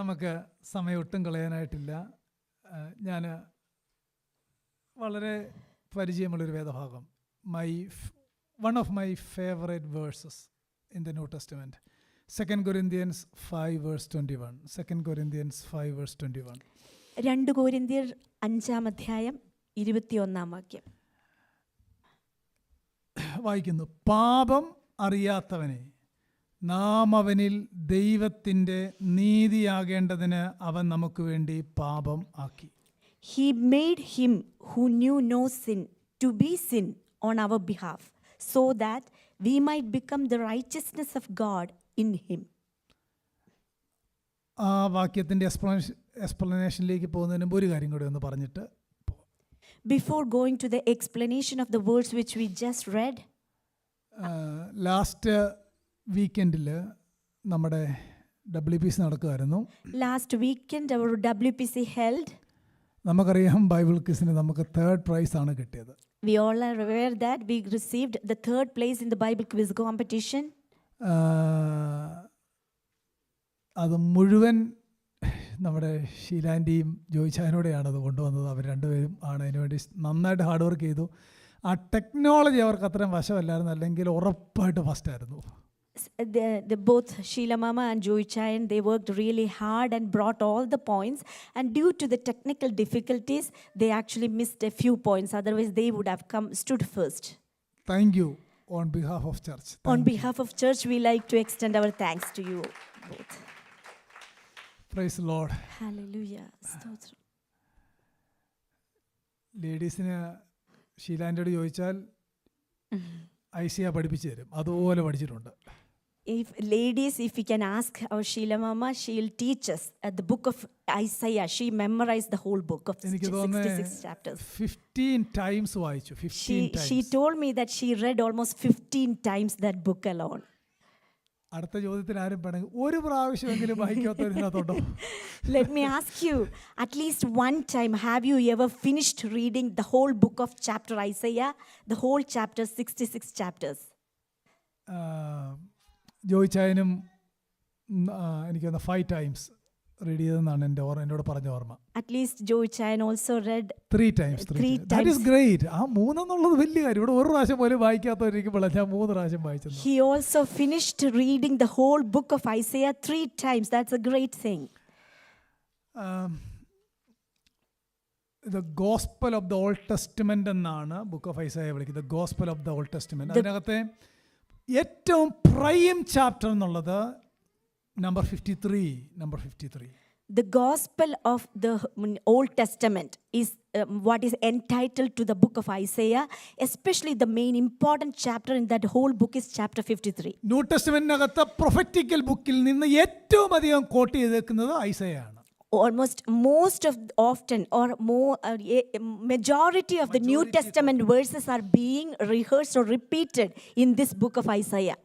നമുക്ക് സമയം ഒട്ടും കളയാനായിട്ടില്ല. ഞാൻ വളരെ പരിചയമുള്ളൊരു വേദഭാഗം, one of my favorite verses in the New Testament, 2 Corinthians 5 verse 21. 2 Corinthians 5 verse 21. 2 കൊരിന്ത്യർ 5:21 വായിക്കുന്നു. പാപം അറിയാത്തവനെ നാം അവനിൽ ദൈവത്തിൻ്റെ നീതിയാകേണ്ടതിന് അവൻ നമുക്ക് വേണ്ടി പാപം ആക്കി. He made him who knew no sin to be sin on our behalf, so that we might become the righteousness of God in him. ആ വാക്യത്തിൻ്റെ എക്സ്പ്ലനേഷനിലേക്ക് പോകുന്നതിന് മുമ്പ് ഒരു കാര്യം കൂടി ഒന്ന് പറഞ്ഞിട്ട്, Before going to the explanation of the words which we just read, last വീക്കെൻഡിൽ നമ്മുടെ WPC നടക്കുമായിരുന്നു. last weekend our WPC held. നമുക്കറിയാം, ബൈബിൾ ക്വിസിന് നമുക്ക് 3rd prize ആണ് കിട്ടിയത്. We all are aware that we received the 3rd place in the Bible quiz competition. അത് മുഴുവൻ നമ്മുടെ ഷീലാൻ്റെയും ജോയിച്ചായനോടെയാണ് അത് കൊണ്ടുവന്നത്. അവർ രണ്ടുപേരും ആണ് അതിനുവേണ്ടി നന്നായിട്ട് ഹാർഡ് വർക്ക് ചെയ്തു. ആ ടെക്നോളജി അവർക്ക് അത്രയും വശമല്ലായിരുന്നു, അല്ലെങ്കിൽ ഉറപ്പായിട്ട് ഫസ്റ്റായിരുന്നു. Both Sheila Mama and Joy Chayan, they worked really hard and brought all the points, and due to the technical difficulties they actually missed a few points, otherwise they would have stood first. Thank you on behalf of church. On behalf of church, we like to extend our thanks to you both. Praise the Lord. Hallelujah. Stotram. ലേഡീസിന് ഷീലാൻ്റെയോട് ചോദിച്ചാൽ Isaiah പഠിപ്പിച്ചു തരും, അതുപോലെ പഠിച്ചിട്ടുണ്ട്. If we can ask our Sheila Mama, she'll teach us at the book of Isaiah. She memorized the whole book of 66 chapters. 15 times വായിച്ചു. 15 times. She told me that she read almost 15 times that book alone. അടുത്ത ചോദ്യത്തിന് ആരും വേണമെങ്കിൽ ഒരു പ്രാവശ്യമെങ്കിലും വായിക്കാത്തവരുണ്ടോ? Let me ask you, at least one time, have you ever finished reading the whole book of chapter Isaiah, the whole chapter, 66 chapters? ജോയിച്ചായനും എനിക്കൊന്ന് 5 times read ചെയ്തെന്നാണ് എന്നോട് പറഞ്ഞ ഓർമ്മ. At least Joy Chayan also read 3 times. That is great. ആ 3 എന്നുള്ളത് വലിയ കാര്യം. ഇവിടെ ഒരു പ്രാവശ്യം പോലും വായിക്കാത്തവരിക്കുമ്പോഴാണ് ഞാൻ 3 പ്രാവശ്യം വായിച്ചത്. He also finished reading the whole book of Isaiah 3 times. That's a great thing. The Gospel of the Old Testament എന്നാണ് ബുക്ക് ഓഫ് ഐസയ വിളിക്കുന്നത്. The Gospel of the Old Testament. അതിനകത്തെ ഏറ്റവും പ്രൈം ചാപ്റ്റർ എന്നുള്ളത് number 53. The Gospel of the Old Testament is what is entitled to the book of Isaiah. Especially the main important chapter in that whole book is chapter 53. New ടെസ്റ്റമെന്റിനകത്ത് prophetical ബുക്കിൽ നിന്ന് ഏറ്റവും അധികം coat ചെയ്തേക്കുന്നത് ഐസയാണ്. Almost majority of the New Testament verses are being rehearsed or repeated in this book of Isaiah.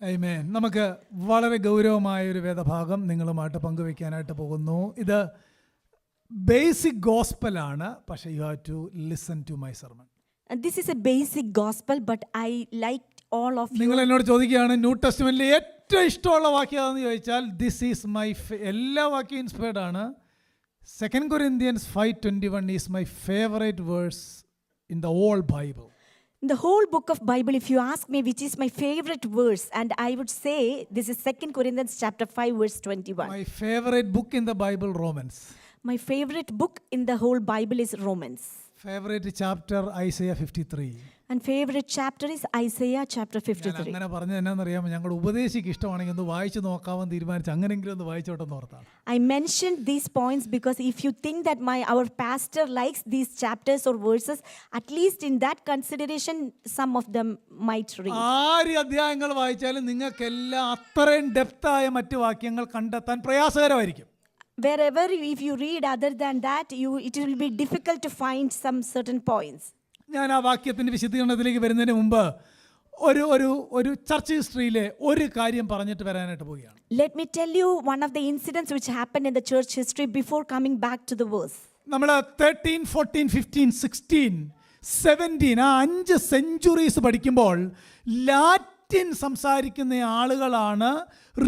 ആമേൻ. നമുക്ക് വളരെ ഗൗരവമായ ഒരു വേദഭാഗം നിങ്ങളുമായിട്ട് പങ്കുവെക്കാനായിട്ട് പോകുന്നു. ഇത് ബേസിക് ഗോസ്പലാണ്, പക്ഷേ you have to listen to my sermon. And this is a basic gospel, but I like all of you. നിങ്ങൾ എന്നോട് ചോദിക്കുകയാണ് ന്യൂ ടെസ്റ്റമെന്റിലെ ഏറ്റവും ഇഷ്ടമുള്ള വാക്യം ഏതാണെന്ന് ചോദിച്ചാൽ, ദിസ് ഈസ് മൈ എല്ലാ വാക്യം ഇൻസ്പയർഡ് ആണ്. 2 Corinthians 5:21 is my favourite verse in the whole Bible. In the whole book of Bible, if you ask me which is my favorite verse, and I would say this is 2 Corinthians chapter 5 verse 21. My favorite book in the Bible, Romans. My favorite book in the whole Bible is Romans. Favorite chapter, Isaiah 53. And favorite chapter is Isaiah chapter 53. ഞാൻ അങ്ങനെ പറഞ്ഞത് എന്നാണെന്നറിയാമോ, ഞങ്ങളുടെ ഉപദേശിക്ക് ഇഷ്ടമാണെങ്കിൽ ഒന്ന് വായിച്ചു നോക്കാമെന്ന് തീരുമാനിച്ചു. അങ്ങനെയെങ്കിലും ഒന്ന് വായിച്ചോട്ടെന്ന് ഓർത്താണ്. I mentioned these points because if you think that our pastor likes these chapters or verses, at least in that consideration some of them might read. 6 അധ്യായങ്ങൾ വായിച്ചാലും നിങ്ങൾക്കെല്ലാം അത്രയും ഡെപ്തായ മറ്റു വാക്യങ്ങൾ കണ്ടെത്താൻ പ്രയാസകരമായിരിക്കും. Wherever if you read other than that, it will be difficult to find some certain points. ഞാൻ ആ വാക്യത്തിൻ്റെ വിശദീകരണത്തിലേക്ക് വരുന്നതിന് മുമ്പ് ഒരു ചർച്ച് ഹിസ്റ്ററിയിലെ ഒരു കാര്യം പറഞ്ഞിട്ട് വരാനായിട്ട് പോവുകയാണ്. Let me tell you one of the incidents which happened in the church history before coming back to the verse. നമ്മൾ 13, 14, 15, 16, 17 ആ 5 സെഞ്ച്വറീസ് പഠിക്കുമ്പോൾ ലാറ്റിൻ ലാറ്റിൻ സംസാരിക്കുന്ന ആളുകളാണ്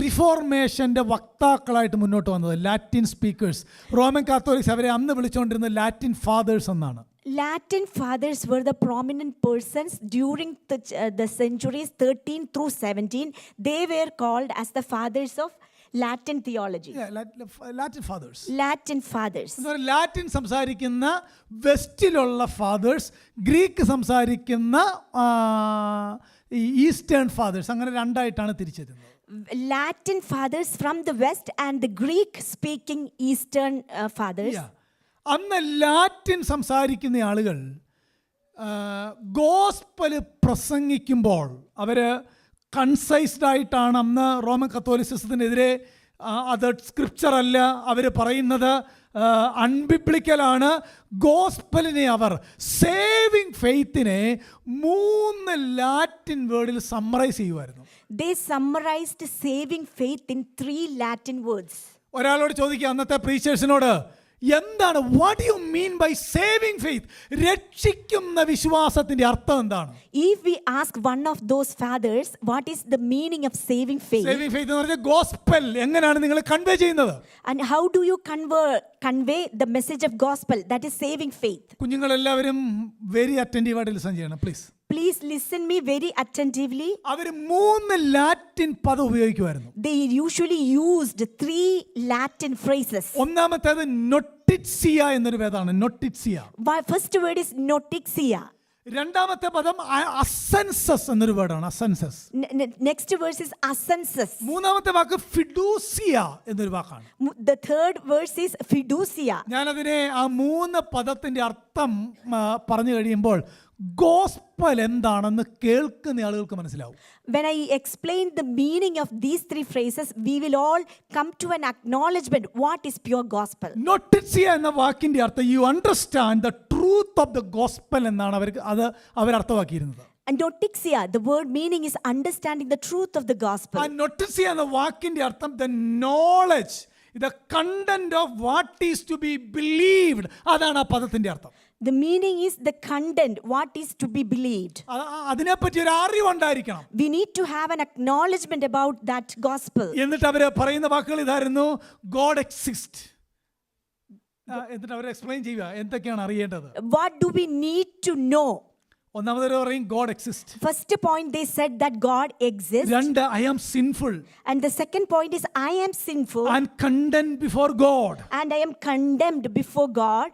റിഫോർമേഷൻ്റെ വക്താക്കളായിട്ട് മുന്നോട്ട് വന്നത്. Latin speakers. റോമൻ കാത്തോലിക്സ് അവരെ അന്ന് വിളിച്ചുകൊണ്ടിരുന്നത് ലാറ്റിൻ ഫാദേഴ്സ് എന്നാണ്. Latin fathers were the prominent persons during the centuries 13 through 17. They were called as the fathers of Latin theology. Latin fathers. Latin fathers. ലാറ്റിൻ സംസാരിക്കുന്ന വെസ്റ്റിലുള്ള ഫാദേഴ്സ്, ഗ്രീക്ക് സംസാരിക്കുന്ന eastern fathers, അങ്ങനെ രണ്ടായിട്ടാണ് തിരിച്ചിരുന്നത്. Latin fathers from the west and the Greek speaking eastern fathers. അന്ന് Latin സംസാരിക്കുന്ന ആളുകൾ ഗോസ്പല് പ്രസംഗിക്കുമ്പോൾ അവർ കൺസൈസ്ഡ് ആയിട്ടാണ് അന്ന് റോമൻ കത്തോലിസിസത്തിനെതിരെ അത് സ്ക്രിപ്ചർ അല്ല അവർ പറയുന്നത്, അൺബിബ്ലിക്കലാണ്. ഗോസ്പലിനെ അവർ സേവിങ് ഫെയ്ത്തിനെ 3 ലാറ്റിൻ വേർഡിൽ സമ്മറൈസ് ചെയ്യുമായിരുന്നു. They summarized saving faith in 3 Latin words. ഒരാളോട് ചോദിക്കുക അന്നത്തെ പ്രീച്ചേഴ്സിനോട്, എന്താണ് what you mean by saving faith? രക്ഷിക്കുന്ന വിശ്വാസത്തിന്റെ അർത്ഥം എന്താണ്? If we ask one of those fathers what is the meaning of saving faith, saving faith എന്ന് പറഞ്ഞാൽ ഗോസ്പൽ എങ്ങനെയാണ് നിങ്ങൾ കൺവേ ചെയ്യുന്നത്? and how do you convey the message of gospel, that is saving faith? കുഞ്ഞുങ്ങളെല്ലാവരും very അറ്റൻറ്റീവായിട്ട് listen ചെയ്യണം please. Please listen me very attentively. അവർ 3 Latin പദം ഉപയോഗിക്കുമായിരുന്നു. They usually used 3 Latin phrases. ഒന്നാമത്തേത് നൊട്ടിറ്റ്സിയ എന്നൊരു പദമാണ്. നൊട്ടിറ്റ്സിയ. First word is notixia. രണ്ടാമത്തെ പദം അസെൻസസ് എന്നൊരു വേർഡാണ്. അസെൻസസ്. Next verse is ascensus. മൂന്നാമത്തെ വാക്ക് ഫിഡൂസിയ എന്നൊരു വാക്കാണ്. The third verse is fiducia. ഞാനതിനെ ആ 3 പദത്തിന്റെ അർത്ഥം പറഞ്ഞു കഴിയുമ്പോൾ ഗോസ്പൽ എന്താണെന്ന് കേൾക്കുന്ന ആളുകൾക്ക് മനസ്സിലാവും. When I explain the meaning of these 3 phrases, we will all come to an acknowledgement what is pure gospel. നൊട്ടിറ്റ്സിയ എന്ന വാക്കിന്റെ അർത്ഥം you understand the truth of the gospel എന്നാണ് അവർ അർത്ഥമാക്കിയിരുന്നത്. And notixia, the word meaning is understanding the truth of the gospel. ആ നൊട്ടിറ്റ്സിയ എന്ന വാക്കിന്റെ അർത്ഥം the knowledge, the content of what is to be believed, അതാണ് ആ പദത്തിന്റെ അർത്ഥം. The meaning is the content, what is to be believed. അതിനെപ്പറ്റി ഒരു അറിവുണ്ടായിരിക്കണം. We need to have an acknowledgement about that gospel. എന്നിട്ട് അവർ പറയുന്ന വാക്കുകൾ ഇതായിരുന്നു, ഗോഡ് എക്സിസ്റ്റ്. എന്നിട്ട് അവർ എക്സ്പ്ലെയിൻ ചെയ്യുക എന്തൊക്കെയാണ് അറിയേണ്ടത്. What do we need to know? ഒന്നാമത് പറയും God exist. First point they said that God exists. 2, I am sinful. And the second point is I am sinful. And condemned before God. And I am condemned before God.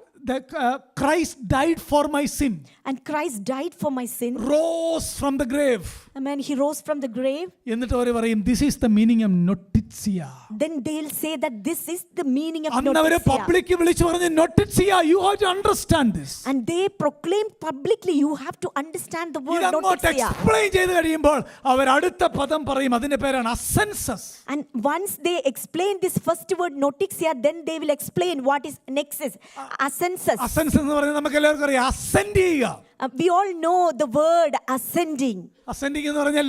Christ died for my sin. And Christ died for my sin. Rose from the grave. Amen. He rose from the grave. എന്നിട്ട് അവർ പറയും this is the meaning of notizia. Then they'll say that this is the meaning of അന്ന് അവർ notizia. Public വിളിച്ചു പറഞ്ഞു notizia, you have to understand this. And they proclaimed publicly, you have to understand the word notizia. Explain ചെയ്ത് കഴിയുമ്പോൾ അവർ അടുത്ത പദം പറയും, അതിന്റെ പേരാണ് ascensus. And once they explain this first word notizia, then they will explain what is nexus, ascensus. Ascensus എന്ന് പറയുന്നത് നമുക്ക് എല്ലാവർക്കും അറിയാം, ascend ചെയ്യുക. We all know the word ascending. Ascending എന്ന് പറഞ്ഞാൽ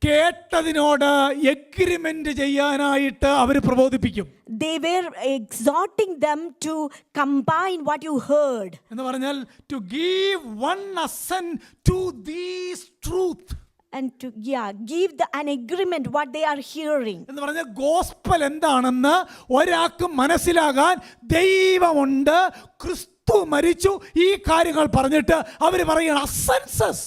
കേട്ടതിനോട് എഗ്രിമെന്റ് ചെയ്യാനായിട്ട് അവർ പ്രബോധിപ്പിക്കും. They were exhorting them to combine what you heard. എന്ന് പറഞ്ഞാൽ to give one assent to these truth. And to give an agreement what they are hearing. എന്ന് പറഞ്ഞാൽ gospel എന്താണെന്ന് ഒരാൾക്ക് മനസ്സിലാകാൻ ദൈവമുണ്ട്, ക്രിസ്തു മരിച്ചു, ഈ കാര്യങ്ങൾ പറഞ്ഞിട്ട് അവർ പറയണം അസെൻസസ്.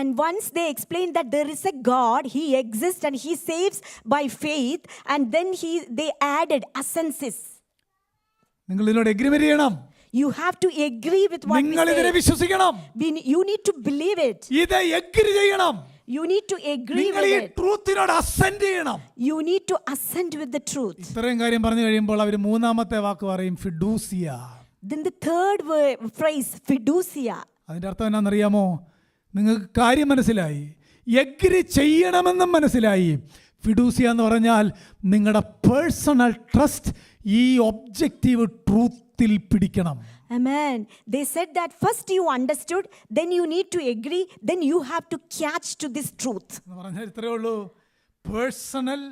And once they explain that there is a God, He exists and He saves by faith, and then they added ascensus. നിങ്ങൾ ഇതിനോട് എഗ്രിമെന്റ് ചെയ്യണം. You have to agree with what we നിങ്ങൾ ഇതിനെ say. വിശ്വസിക്കണം. You need to believe it. ഇത് agree ചെയ്യണം. You need to agree നിങ്ങൾ with ഈ it. ട്രൂത്തിനോട് അസെന്റ് ചെയ്യണം. You need to assent with the truth. ഇത്രയും കാര്യം പറഞ്ഞു കഴിയുമ്പോൾ അവർ മൂന്നാമത്തെ വാക്ക് പറയും ഫിഡൂസിയ. Then the third phrase, fiducia. അതിന്റെ അർത്ഥം എന്നാണെന്നറിയാമോ? നിങ്ങൾക്ക് കാര്യം മനസ്സിലായി, എഗ്രി ചെയ്യണമെന്നും മനസ്സിലായി. ഫിഡൂസിയ എന്ന് പറഞ്ഞാൽ നിങ്ങളുടെ പേഴ്സണൽ ട്രസ്റ്റ് ഈ ഒബ്ജക്റ്റീവ് ട്രൂത്തിൽ പിടിക്കണം. Amen. They said that first you understood, then you need to agree, then you have to catch to this truth. എന്ന് പറഞ്ഞാൽ ഇത്രയേ ഉള്ളൂ. Personal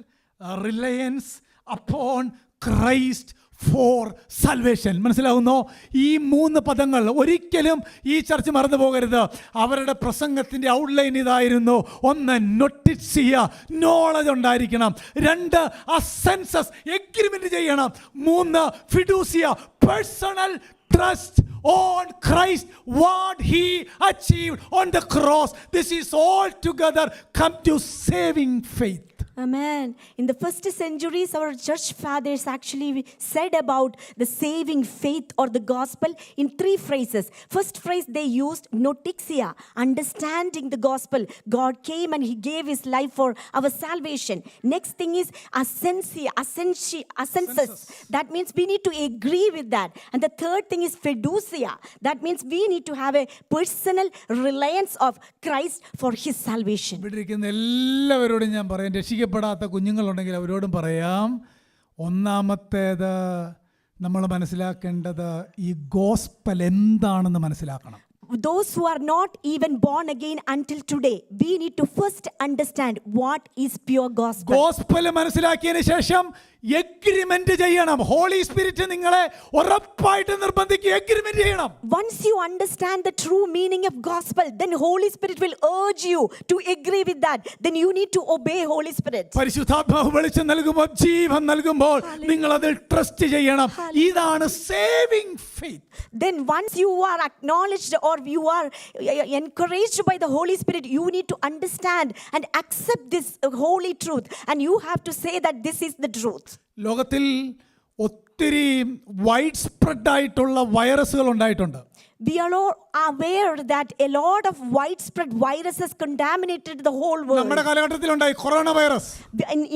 Reliance upon Christ for salvation. മനസ്സിലാവുന്നോ? ഈ 3 പദങ്ങൾ ഒരിക്കലും ഈ ചർച്ച മറന്നു പോകരുത്. അവരുടെ പ്രസംഗത്തിൻ്റെ ഔട്ട്ലൈൻ ഇതായിരുന്നു. 1, നൊട്ടിസിയ, നോളജ് ഉണ്ടായിരിക്കണം. 2, അസെൻസസ്, എഗ്രിമെന്റ് ചെയ്യണം. 3, ഫിഡൂസിയ, personal trust on Christ, what he achieved on the cross. This is all together come to saving faith. Amen. In the first centuries, our church fathers actually said about the saving faith or the gospel in 3 phrases. First phrase they used, notixia, understanding the gospel. God came and he gave his life for our salvation. Next thing is assensus. That means we need to agree with that. And the third thing is fiducia. That means we need to have a personal reliance of Christ for his salvation. ഇവിടെ ഇരിക്കുന്ന എല്ലാവരോടും ഞാൻ പറയാം, രക്ഷിക്കപ്പെടാത്ത കുഞ്ഞുങ്ങളുണ്ടെങ്കിൽ അവരോടും പറയാം, ഒന്നാമത്തേത് നമ്മൾ മനസ്സിലാക്കേണ്ടത് ഈ ഗോസ്പൽ എന്താണെന്ന് മനസ്സിലാക്കണം. Those who are not even born again until today, we need to first understand what is pure gospel. Gospel മനസ്സിലാക്കിയതിന് ശേഷം എഗ്രിമെന്റ് ചെയ്യണം. ഹോളി സ്പിരിറ്റ് നിങ്ങളെ ഉറപ്പായിട്ട് നിർബന്ധിക്കുക, എഗ്രിമെന്റ് ചെയ്യണം. Once you understand the true meaning of gospel, then Holy Spirit will urge you to agree with that. Then you need to obey Holy Spirit. പരിശുദ്ധാത്മാവ് വെളിച്ചം നൽകുമ്പോൾ, ജീവൻ നൽകുമ്പോൾ നിങ്ങൾ അതിൽ ട്രസ്റ്റ് ചെയ്യണം. ഇതാണ് saving faith. Then once you are acknowledged or you are encouraged by the Holy Spirit, you need to understand and accept this holy truth, and you have to say that this is the truth. ലോകത്തിൽ ഒത്തിരി wide spread ആയിട്ടുള്ള വൈറസുകൾ ഉണ്ടായിട്ടുണ്ട്. We are all aware that a lot of widespread viruses contaminated the whole world. നമ്മുടെ കാലഘട്ടത്തിലുണ്ടായി corona virus.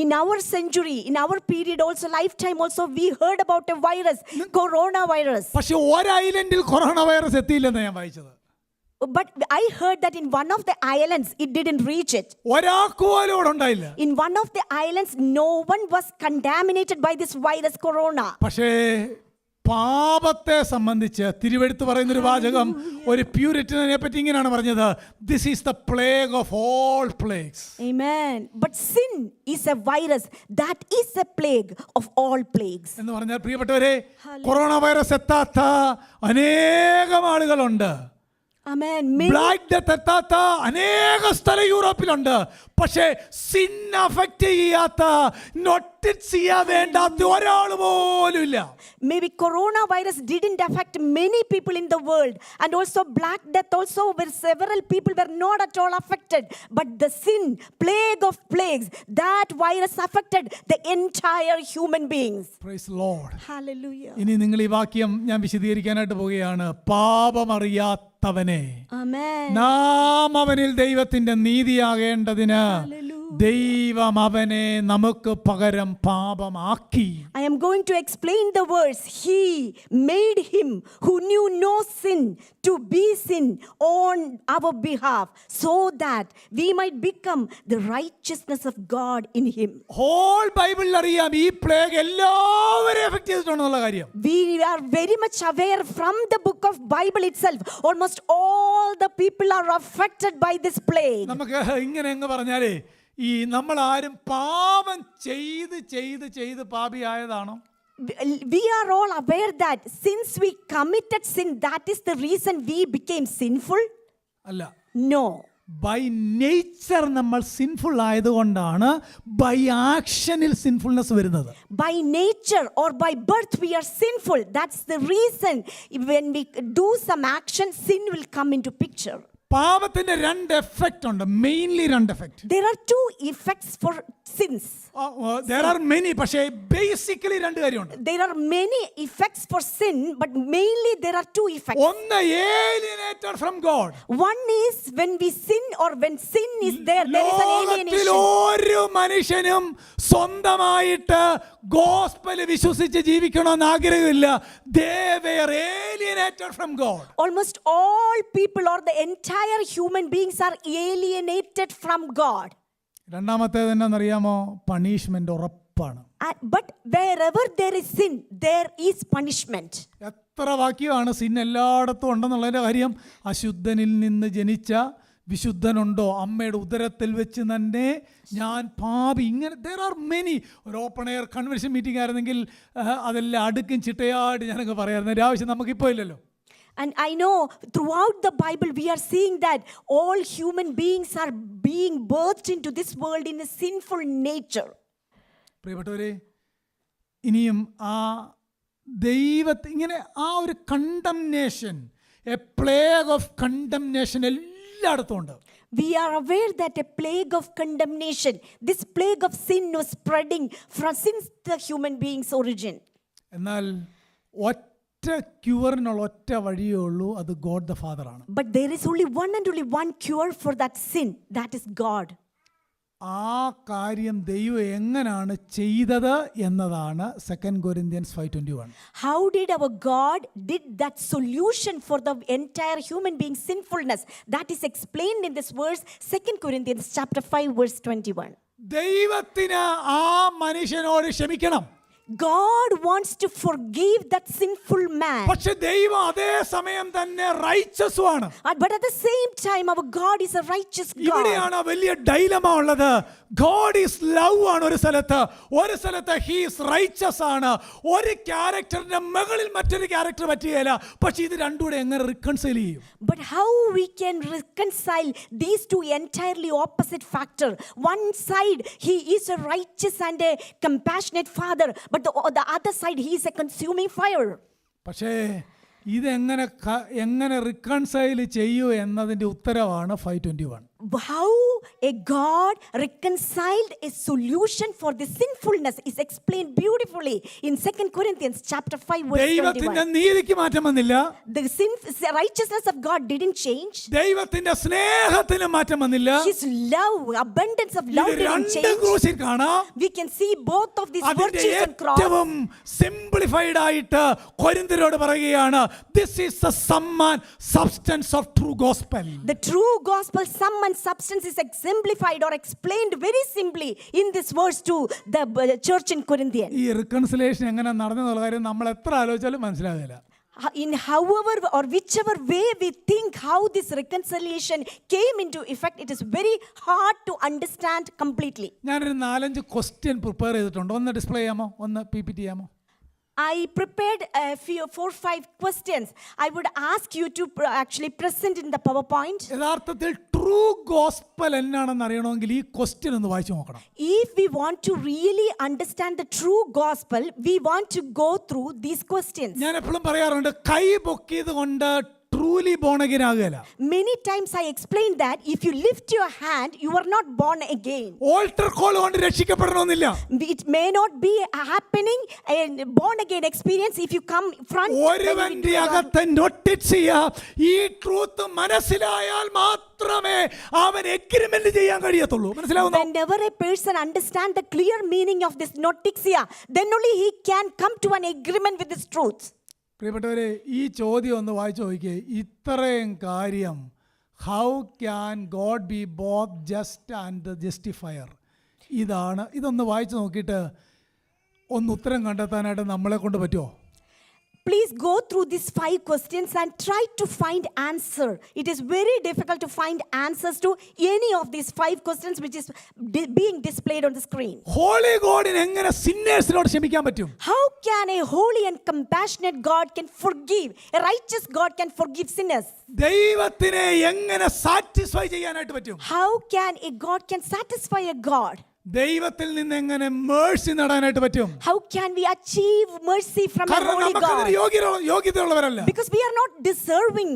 In our century, in our period also, lifetime also, we heard about a virus, coronavirus. പക്ഷെ ഒരു ഐലൻഡിൽ corona virus എത്തിയില്ലെന്ന് ഞാൻ വായിച്ചത്. But I heard that in one of the islands, it didn't reach it. ഒരാൾക്ക് പോലും അവിടെ ഉണ്ടായില്ല. In one of the islands, no one was contaminated by this virus, corona. പക്ഷേ പാപത്തെ സംബന്ധിച്ച് തിരുവെഴുത്ത് പറയുന്നൊരു വാചകം, ഒരു പ്യൂരിറ്റനെ പറ്റി ഇങ്ങനെയാണ് പറഞ്ഞത്, this is the plague of all plagues. Amen. But sin is a virus that is a plague of all plagues. എന്ന് പറഞ്ഞാൽ പ്രിയപ്പെട്ടവരെ, കൊറോണ വൈറസ് എത്താത്ത അനേകം ആളുകളുണ്ട്. Amen. ബ്ലാക്ക് ഡെത്ത് എത്താത്ത അനേക സ്ഥലം യൂറോപ്പിലുണ്ട്. പക്ഷേ സിൻ അഫക്റ്റ് ചെയ്യാത്ത, നോട്ടിസ് ചെയ്യാൻ വേണ്ടാത്ത ഒരാൾ പോലും ഇല്ല. Maybe coronavirus didn't affect many people in the world, and also black death also, where several people were not at all affected. But the sin, plague of plagues, that virus affected the entire human beings. Praise the Lord. Hallelujah. ഇനി നിങ്ങൾ ഈ വാക്യം ഞാൻ വിശദീകരിക്കാനായിട്ട് പോവുകയാണ്. പാപമറിയാത്തവനെ Amen. നാം അവനിൽ ദൈവത്തിന്റെ നീതിയാകേണ്ടതിന് Hallelujah. ദൈവം അവനെ നമുക്ക് പകരം പാപമാക്കി. I am going to explain the verse. He made him who knew no sin to be sin on our behalf, so that we might become the righteousness of God in him. Whole ബൈബിളിൽ അറിയാം ഈ plague എല്ലാവരെയും effect ചെയ്തിട്ടുണ്ടെന്നുള്ള കാര്യം. We are very much aware from the book of Bible itself. Almost all the people are affected by this plague. നമുക്ക് ഇങ്ങനെ അങ്ങ് പറഞ്ഞാലേ, ഈ നമ്മൾ ആരും പാപം ചെയ്ത് ചെയ്ത് ചെയ്ത് പാപിയായതാണോ? We are all aware that since we committed sin, that is the reason we became sinful? അല്ല. No. ബൈ നേച്ചർ നമ്മൾ സിൻഫുൾ ആയതുകൊണ്ടാണ് ബൈ ആക്ഷനിൽ സിൻഫുൾനെസ് വരുന്നത്. By nature or by birth we are sinful. That's the reason when we do some action, sin will come into picture. പാപത്തിന്റെ 2 effect ഉണ്ട്, mainly 2 effect. There are 2 effects for sins. There are many, പക്ഷേ basically 2 കാര്യമുണ്ട്. There are many effects for sin, but mainly there are 2 effects. ഒന്ന്, alienated from God. One is when we sin or when sin is there is an alienation. ഒരു മനുഷ്യനും സ്വന്തമായിട്ട് gospel വിശ്വസിച്ച് ജീവിക്കണമെന്ന് ആഗ്രഹമില്ല. They were alienated from God. Almost all people or the entire human beings are alienated from God. രണ്ടാമത്തേത് എന്നാണെന്നറിയാമോ? Punishment ഉറപ്പാണ്. But wherever there is sin, there is punishment. എത്ര വാക്യമാണ് സിൻ എല്ലായിടത്തും ഉണ്ടെന്നുള്ളതിൻ്റെ കാര്യം. അശുദ്ധനിൽ നിന്ന് ജനിച്ച വിശുദ്ധനുണ്ടോ, അമ്മയുടെ ഉദരത്തിൽ വെച്ച് തന്നെ ഞാൻ പാപി. ഇങ്ങനെ there are many. ഒരു ഓപ്പൺ എയർ കൺവെൻഷൻ മീറ്റിംഗ് ആയിരുന്നെങ്കിൽ അതെല്ലാം അടുക്കും ചിട്ടയായിട്ട് ഞാനൊക്കെ പറയാമായിരുന്നു. ഒരു ആവശ്യം നമുക്കിപ്പോൾ ഇല്ലല്ലോ. And I know throughout the Bible we are seeing that all human beings are being birthed into this world in a sinful nature. പ്രിയപ്പെട്ടവരെ, ഇനിയും ആ ദൈവത്തെ ഇങ്ങനെ ആ ഒരു condemnation, A plague of condemnation എല്ലായിടത്തും ഉണ്ട്. We are aware that a plague of condemnation, this plague of sin was spreading since the human being's origin. എന്നാൽ ഒറ്റ ക്യൂറിനുള്ള ഒറ്റ വഴിയേ ഉള്ളൂ, അത് ഗോഡ് ദ ഫാദർ ആണ്. But there is only one cure for that sin, that is God. ആ കാര്യം ദൈവം എങ്ങനെയാണ് ചെയ്തത് എന്നതാണ് 2 Corinthians 5:21. How did our God did that solution for the entire human being sinfulness? That is explained in this verse, 2 Corinthians chapter 5 verse 21. ദൈവത്തിന് ആ മനുഷ്യനോട് ക്ഷമിക്കണം. God wants to forgive that sinful man. പക്ഷെ ദൈവം അതേ സമയം തന്നെ റൈച്ചസുമാണ്. But at the same time our God is a righteous God. ഇവിടെയാണ് വലിയ ഡൈലമ ഉള്ളത്. ഗോഡ് ഈസ് ലവ് ആണ് ഒരു സ്ഥലത്ത് ഹി ഈസ് റൈച്ചസ് ആണ്. ഒരു ക്യാരക്ടറിന്റെ മുകളിൽ മറ്റൊരു ക്യാരക്ടർ പറ്റുകയില്ല. പക്ഷെ ഇത് രണ്ടും കൂടെ എങ്ങനെ റിക്കൺസൈൽ ചെയ്യും? But how we can reconcile these two entirely opposite factor? One side he is a righteous and a compassionate father, but the other side he is a consuming fire. പക്ഷേ ഇതെങ്ങനെ reconcile ചെയ്യൂ എന്നതിൻ്റെ ഉത്തരവാണ് 5:21. How a God reconciled a solution for the sinfulness is explained beautifully in 2 Corinthians chapter 5 verse 21. ദൈവത്തിന്റെ നീതിക്ക് മാറ്റം വന്നില്ല. The righteousness of God didn't change. ദൈവത്തിന്റെ സ്നേഹത്തിന് മാറ്റം വന്നില്ല. His love, abundance of love didn't change. ക്രൂശിൽ കാണാം. We can see both of these virtues on cross. ഏറ്റവും സിംപ്ലിഫൈഡ് ആയിട്ട് കൊരിന്ത്യരോട് പറയുകയാണ്, this is the sum and substance of true gospel. The true gospel sum and substance is exemplified or explained very simply in this verse to the church in Corinthians. ഈ reconciliation എങ്ങനെ നടന്നെന്നുള്ള കാര്യം നമ്മൾ എത്ര ആലോചിച്ചാലും മനസ്സിലാകില്ല. In however or whichever way we think how this reconciliation came into effect, it is very hard to understand completely. ഞാനൊരു 4-5 question prepare ചെയ്തിട്ടുണ്ട്. ഒന്ന് display ചെയ്യാമോ? ഒന്ന് PPT ചെയ്യാമോ? I prepared 4-5 questions. I would ask you to actually present in the PowerPoint. യഥാർത്ഥത്തിൽ true gospel എന്നാണെന്ന് അറിയണമെങ്കിൽ ഈ ക്വസ്റ്റ്യൻ ഒന്ന് വായിച്ചു നോക്കണം. If we want to really understand the true gospel, we want to go through these questions. ഞാൻ എപ്പോഴും പറയാറുണ്ട്, കൈ പൊക്കിയത് കൊണ്ട് truly born again ആകുകയില്ല. Many times I explain that if you lift your hand, you are not born again. Alter call കൊണ്ട് രക്ഷിക്കപ്പെടണമെന്നില്ല. It may not be happening a born again experience if you come front. ഒരുവന്റെ അകത്ത് നോട്ടിറ്റ് ചെയ്യുക, ഈ truth മനസ്സിലായാൽ മാത്രമേ അവൻ agreement ചെയ്യാൻ കഴിയത്തുള്ളൂ. മനസ്സിലാവുന്നു? Whenever a person understands the clear meaning of this notixia, then only he can come to an agreement with this truth. പ്രിയപ്പെട്ടവരെ, ഈ ചോദ്യം ഒന്ന് വായിച്ചു നോക്കിയേ. ഇത്രയും കാര്യം, how can God B both just and justifier, ഇതൊന്ന് വായിച്ചു നോക്കിയിട്ട് ഒന്ന് ഉത്തരം കണ്ടെത്താനായിട്ട് നമ്മളെ കൊണ്ട് പറ്റുമോ? Please go through these 5 questions and try to find answer. It is very difficult to find answers to any of these 5 questions which is being displayed on the screen. Holy ഗോഡിന് എങ്ങനെ സിന്നേഴ്സിനോട് ക്ഷമിക്കാൻ പറ്റും? How can a holy and compassionate God can forgive? A righteous God can forgive sinners. ദൈവത്തിനെ എങ്ങനെ satisfy ചെയ്യാനായിട്ട് പറ്റും? How can a God can satisfy a God? ദൈവത്തിൽ നിന്ന് എങ്ങനെ മേഴ്സി നേടാനായിട്ട് പറ്റും? How can we achieve mercy from a holy God? യോഗ്യതയുള്ളവരല്ല. Because we are not deserving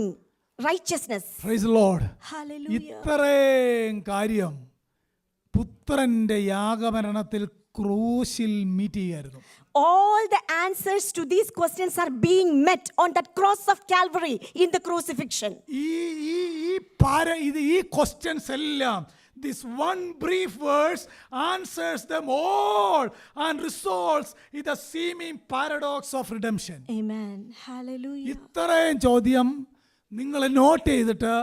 righteousness. Praise the Lord. Hallelujah. ഇത്രയും കാര്യം പുത്രന്റെ യാഗമരണത്തിൽ ക്രൂശിൽ മീറ്റ് ചെയ്യായിരുന്നു. All the answers to these questions are being met on that cross of Calvary in the crucifixion. ഈ questions എല്ലാം, this one brief verse answers them all and resolves the seeming paradox of redemption. Amen. Hallelujah. ഇത്രയും ചോദ്യം നിങ്ങൾ not ചെയ്തിട്ട്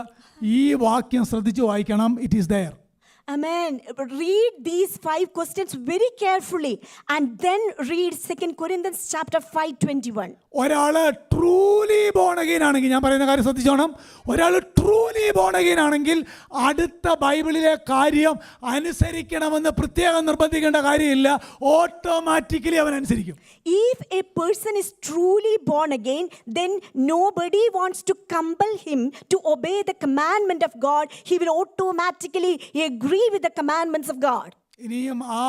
ഈ വാക്യം ശ്രദ്ധിച്ചു വായിക്കണം. It is there. Amen. Read these 5 questions very carefully and then read 2 Corinthians chapter 5:21. ഒരാള് truly born again ആണെങ്കിൽ, ഞാൻ പറയുന്ന കാര്യം ശ്രദ്ധിച്ചോണം, ഒരാൾ ട്രൂലി ബോൺ അഗെയിൻ ആണെങ്കിൽ അടുത്ത ബൈബിളിലെ കാര്യം അനുസരിക്കണമെന്ന് പ്രത്യേകം നിർബന്ധിക്കേണ്ട കാര്യമില്ല, ഓട്ടോമാറ്റിക്കലി അവൻ അനുസരിക്കും. If a person is truly born again, then nobody wants to compel him to obey the commandment of God. He will automatically agree with the commandments of God. ഇനിയും ആ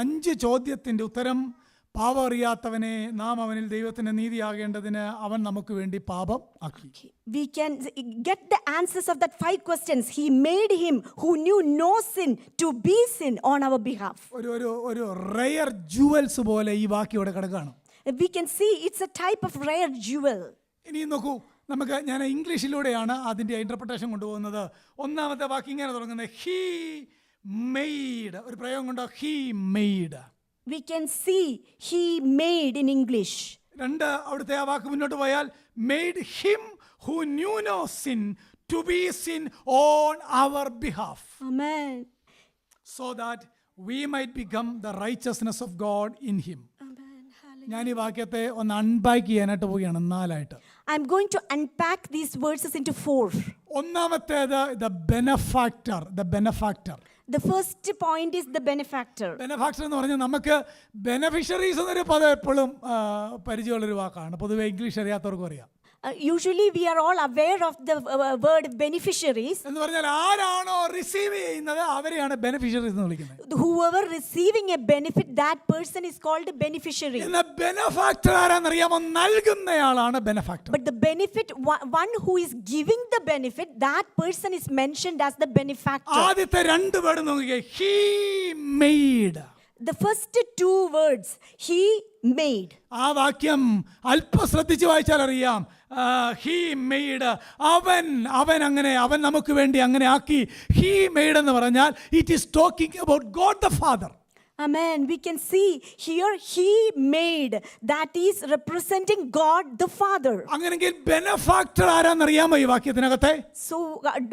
5 ചോദ്യത്തിൻ്റെ ഉത്തരം, പാപം അറിയാത്തവനെ നാം അവനിൽ ദൈവത്തിൻ്റെ നീതിയാകേണ്ടതിന് അവൻ നമുക്ക് വേണ്ടി പാപം ആക്കി. We can get the answers of that 5 questions. He made him who knew no sin to be sin on our behalf. ഒരു റെയർ ജുവൽസ് പോലെ ഈ വാക്യം ഇവിടെ കിടക്കുകയാണ്. We can see it's a type of rare jewel. ഇനി നോക്കൂ, ഞാൻ ഇംഗ്ലീഷിലൂടെയാണ് അതിൻ്റെ ഇന്റർപ്രിട്ടേഷൻ കൊണ്ടുപോകുന്നത്. ഒന്നാമത്തെ വാക്യം ഇങ്ങനെ തുടങ്ങുന്നത്, ഹീ മെയ്ഡ്, ഒരു പ്രയോഗം കൊണ്ടോ, he made. We can see he made in English. 2, അവിടുത്തെ ആ വാക്ക് മുന്നോട്ട് പോയാൽ, made him who knew no sin to be sin on our behalf, Amen. so that we might become the righteousness of God in him. ഞാൻ ഈ വാക്യത്തെ ഒന്ന് unpack ചെയ്യാനായിട്ട് പോവുകയാണ് 4 ആയിട്ട്. I'm going to unpack these verses into 4. ഒന്നാമത്തേത് the benefactor. The first point is the benefactor. ബെനഫാക്ടർ എന്ന് പറഞ്ഞാൽ നമുക്ക് ബെനഫിഷ്യറീസ് എന്നൊരു പദം എപ്പോഴും പരിചയമുള്ളൊരു വാക്കാണ്, പൊതുവെ ഇംഗ്ലീഷ് അറിയാത്തവർക്കും അറിയാം. Usually we are all aware of the word beneficiaries. എന്ന് പറഞ്ഞാൽ ആരാണോ റിസീവ് ചെയ്യുന്നത് അവരെയാണ് ബെനഫിഷ്യറീസ് എന്ന് വിളിക്കുന്നത്. Whoever receiving a benefit, that person is called a beneficiary. എന്നാൽ ബെനഫാക്ടർ ആരാന്നറിയാമോ? നൽകുന്നയാളാണ് ബെനഫാക്ടർ. But the benefit, one who is giving the benefit, that person is mentioned as the benefactor. ആദ്യത്തെ 2 word നോക്കിക്കേ, he made. The first 2 words, he made. ആ വാക്യം അല്പം ശ്രദ്ധിച്ച് വായിച്ചാൽ അറിയാം, he made, അവൻ നമുക്ക് വേണ്ടി അങ്ങനെ ആക്കി. ഹീ മെയ്ഡ് എന്ന് പറഞ്ഞാൽ it is talking about God the father. Amen. We can see here he made, that is representing God the Father. അങ്ങനെങ്കിൽ ബെനഫാക്ടർ ആരാന്നറിയാമോ ഈ വാക്യത്തിനകത്തെ? So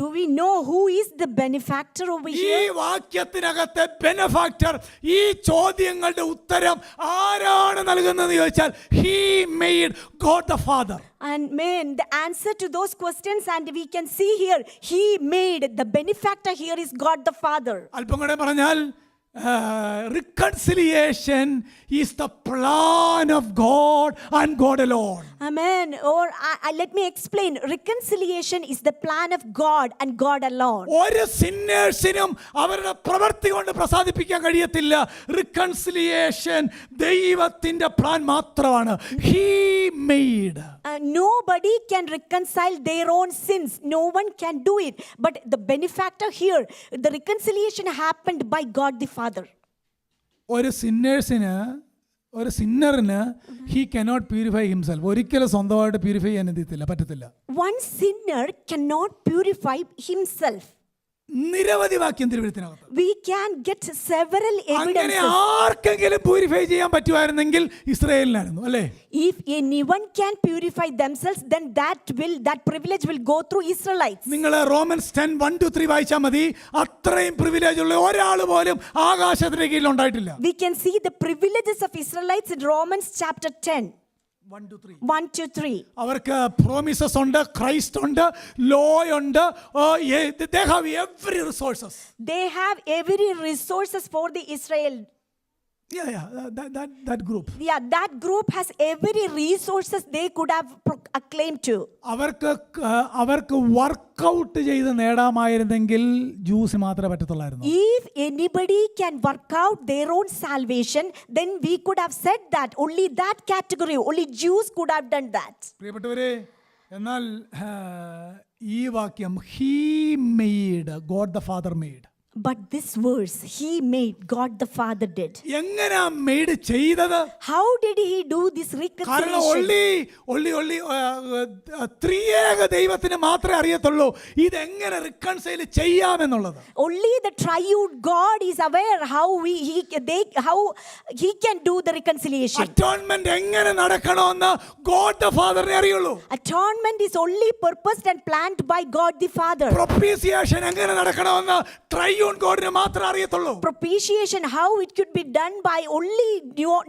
do we know who is the benefactor over ഈ here? വാക്യത്തിനകത്തെ ബെനഫാക്ടർ, ഈ ചോദ്യങ്ങളുടെ ഉത്തരം ആരാണ് നൽകുന്നതെന്ന് ചോദിച്ചാൽ, he made God the father. And man, the answer to those questions, and we can see here, he made, the benefactor here is God the Father. അല്പം കൂടെ പറഞ്ഞാൽ, reconciliation is the plan of God and God alone. Amen. Or let me explain. Reconciliation is the plan of God and God alone. ഒരു സിന്നേഴ്സിനും അവരുടെ പ്രവൃത്തി കൊണ്ട് പ്രസാദിപ്പിക്കാൻ കഴിയത്തില്ല. Reconciliation ദൈവത്തിന്റെ plan മാത്രമാണ്. He made. Nobody can reconcile their own sins. No one can do it. But the benefactor here, the reconciliation happened by God the Father. ഒരു സിന്നറിന് he cannot purify himself. ഒരിക്കലും സ്വന്തമായിട്ട് പ്യൂരിഫൈ ചെയ്യാൻ പറ്റത്തില്ല. One sinner cannot purify himself. നിരവധി വാക്യം തിരുവെഴുത്തിനകത്ത്. We can get several അങ്ങനെ evidences. ആർക്കെങ്കിലും purify ചെയ്യാൻ പറ്റുമായിരുന്നെങ്കിൽ ഇസ്രായേലിനായിരുന്നു, അല്ലേ? If anyone can purify themselves, then that privilege will go through Israelites. നിങ്ങൾ റോമൻസ് 10:1-3 വായിച്ചാൽ മതി. അത്രയും പ്രിവിലേജ് ഉള്ള ഒരാൾ പോലും ആകാശത്തിന് കീഴിൽ ഉണ്ടായിട്ടില്ല. We can see the privileges of Israelites in Romans chapter 10. 1-3. അവർക്ക് പ്രോമിസസ് ഉണ്ട്, ക്രൈസ്റ്റ് ഉണ്ട്, ലോ ഉണ്ട്. They have every resources. They have every resources for the Israel. That group. Yeah, that group has every resources they could have acclaimed to. അവർക്ക് workout ചെയ്ത് നേടാമായിരുന്നെങ്കിൽ juice മാത്രമേ പറ്റത്തുള്ളായിരുന്നു. If anybody can work out their own salvation, then we could have said that only that category, only Jews could have done that. പ്രിയപ്പെട്ടവരെ, എന്നാൽ ഈ വാക്യം he made, God the father made. But this verse, he made, God the Father did. എങ്ങനെയാ made ചെയ്തത്? How did he do this കാരണം reconciliation? ത്രിയേക ദൈവത്തിന് മാത്രമേ അറിയത്തുള്ളൂ ഇതെങ്ങനെ reconcile ചെയ്യാമെന്നുള്ളത്. Only the triune God is aware how he can do the reconciliation. Atonement എങ്ങനെ നടക്കണമെന്ന് ഗോഡ് ദ ഫാദറിനെ അറിയുള്ളൂ. Atonement is only purposed and planned by God the Father. പ്രൊപ്പീസിയേഷൻ എങ്ങനെ നടക്കണമെന്ന് ട്രൈ ട്രൈയൂൺ ഗോഡിന് മാത്രമേ അറിയത്തുള്ളൂ. Propitiation, how it could be done by only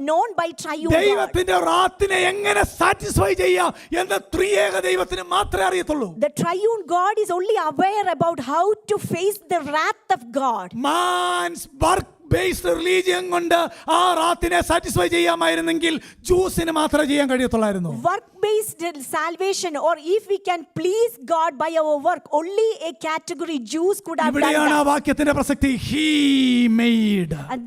known by triune God. ദൈവത്തിന്റെ റാത്തിനെ എങ്ങനെ satisfy ചെയ്യാം എന്ന് ത്രിയേക ദൈവത്തിന് മാത്രമേ അറിയത്തുള്ളൂ. The triune God is only aware about how to face the wrath of God. Man's work based religion കൊണ്ട് ആ റാത്തിനെ സാറ്റിസ്ഫൈ ചെയ്യാമായിരുന്നെങ്കിൽ ജൂസിന് മാത്രമേ ചെയ്യാൻ കഴിയത്തുള്ളായിരുന്നു. Work-based salvation, or if we can please God by our work, only a category Jews could have done ഇവിടെയാണ് ആ that. വാക്യത്തിന്റെ പ്രസക്തി. He made. And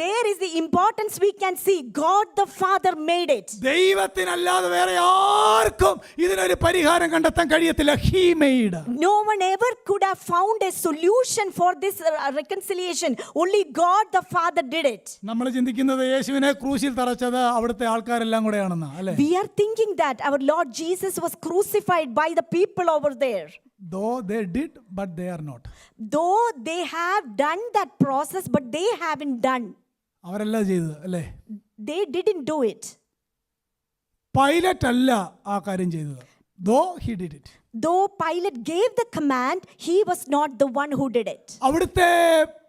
there is the importance we can see. God the Father made it. ദൈവത്തിനല്ലാതെ വേറെ ആർക്കും ഇതിനൊരു പരിഹാരം കണ്ടെത്താൻ കഴിയത്തില്ല. He made. No one ever could have found a solution for this reconciliation. Only God the Father did it. നമ്മൾ ചിന്തിക്കുന്നത് യേശുവിനെ ക്രൂശിൽ തറച്ചത് അവിടുത്തെ ആൾക്കാരെല്ലാം കൂടെയാണെന്ന്, അല്ലേ? We are thinking that our Lord Jesus was crucified by the people over there. Though they did, but they are not. Though they have done that process, but they haven't done. അവരല്ല ചെയ്തത്, അല്ലേ? They didn't do it. Pilot അല്ല ആ കാര്യം ചെയ്തത്. Though he did it. Though Pilate gave the command, he was not the one who did it. അവിടുത്തെ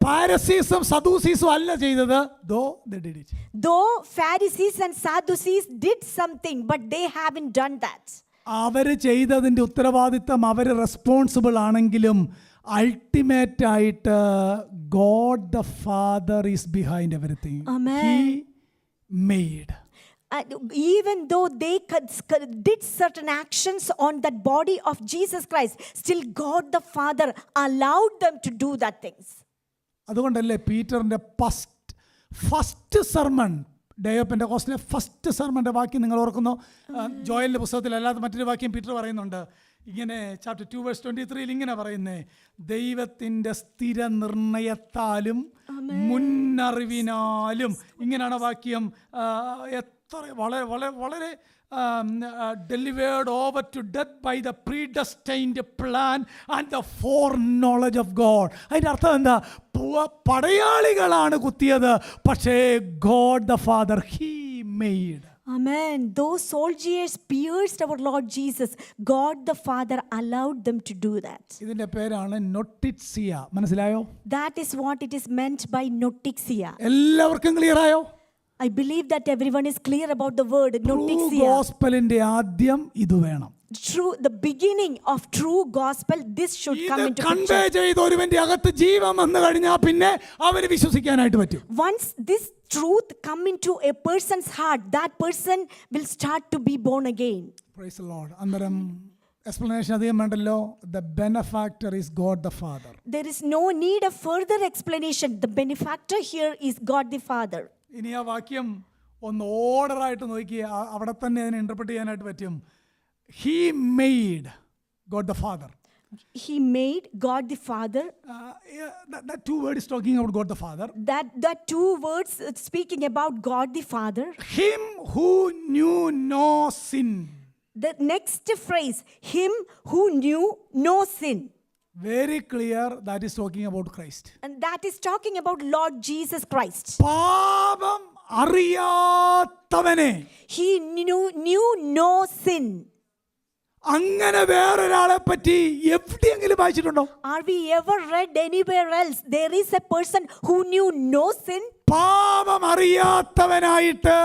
പാരസീസും സദൂസീസും അല്ല ചെയ്തത്. Though they did it. Though Pharisees and Sadducees did something, but they haven't done that. അവര് ചെയ്തതിന്റെ ഉത്തരവാദിത്തം അവര് responsible ആണെങ്കിലും ultimate ആയിട്ട് God the father is behind everything. Amen. He made. And even though they did certain actions on that body of Jesus Christ, still God the Father allowed them to do that things. അതുകൊണ്ടല്ലേ പീറ്ററിന്റെ first sermon, day of പെന്തക്കോസ്റ്റിലെ first സർമന്റെ വാക്യം നിങ്ങൾ ഓർക്കുന്നോ? ജോയലിന്റെ പുസ്തകത്തിൽ അല്ലാതെ മറ്റൊരു വാക്യം പീറ്റർ പറയുന്നുണ്ട്. ഇങ്ങനെ ചാപ്റ്റർ 2 വേഴ്സ് 23 ഇങ്ങനെ പറയുന്നേ, ദൈവത്തിൻ്റെ സ്ഥിര നിർണയത്താലും മുന്നറിവിനാലും, ഇങ്ങനെയാണ് വാക്യം. എത്ര വളരെ വളരെ വളരെ delivered over to death by the predestined plan and the foreknowledge of God. അതിൻ്റെ അർത്ഥം എന്താ? പടയാളികളാണ് കുത്തിയത്, പക്ഷേ God the Father, He made. Amen. Those soldiers pierced our Lord Jesus. God the Father allowed them to do that. ഇതിന്റെ പേരാണ് നൊട്ടിറ്റ്സിയ. മനസ്സിലായോ? That is what it is meant by notixia. എല്ലാവർക്കും clear ആയോ? I believe that everyone is clear about the word true notixia. ഗോസ്പലിന്റെ ആദ്യം ഇത് വേണം. The beginning of true gospel, this should come ഇത് into convey picture. ചെയ്ത് ഒരുവന്റെ അകത്ത് ജീവൻ വന്നു കഴിഞ്ഞാൽ പിന്നെ അവന് വിശ്വസിക്കാനായിട്ട് പറ്റും. Once this truth come into a person's heart, that person will start to be born again. Praise the Lord. അന്നേരം എക്സ്പ്ലനേഷൻ അധികം വേണ്ടല്ലോ. The benefactor is God the Father. There is no need of further explanation. The benefactor here is God the Father. ഇനി ആ വാക്യം ഒന്ന് ഓർഡറായിട്ട് നോക്കി അവിടെ തന്നെ അതിനെ ഇന്റർപ്രറ്റ് ചെയ്യാനായിട്ട് പറ്റും. He made God the Father. He made God the Father. That two words is talking about God the Father. That two words speaking about God the Father. Him who knew no sin. The next phrase, him who knew no sin. Very clear that is talking about Christ. And that is talking about Lord Jesus Christ. പാപം അറിയാത്തവനെ. He knew no sin. അങ്ങനെ വേറൊരാളെ പറ്റി എവിടെയെങ്കിലും വായിച്ചിട്ടുണ്ടോ? Are we ever read anywhere else there is a person who knew no sin? പാപം അറിയാത്തവനായിട്ട്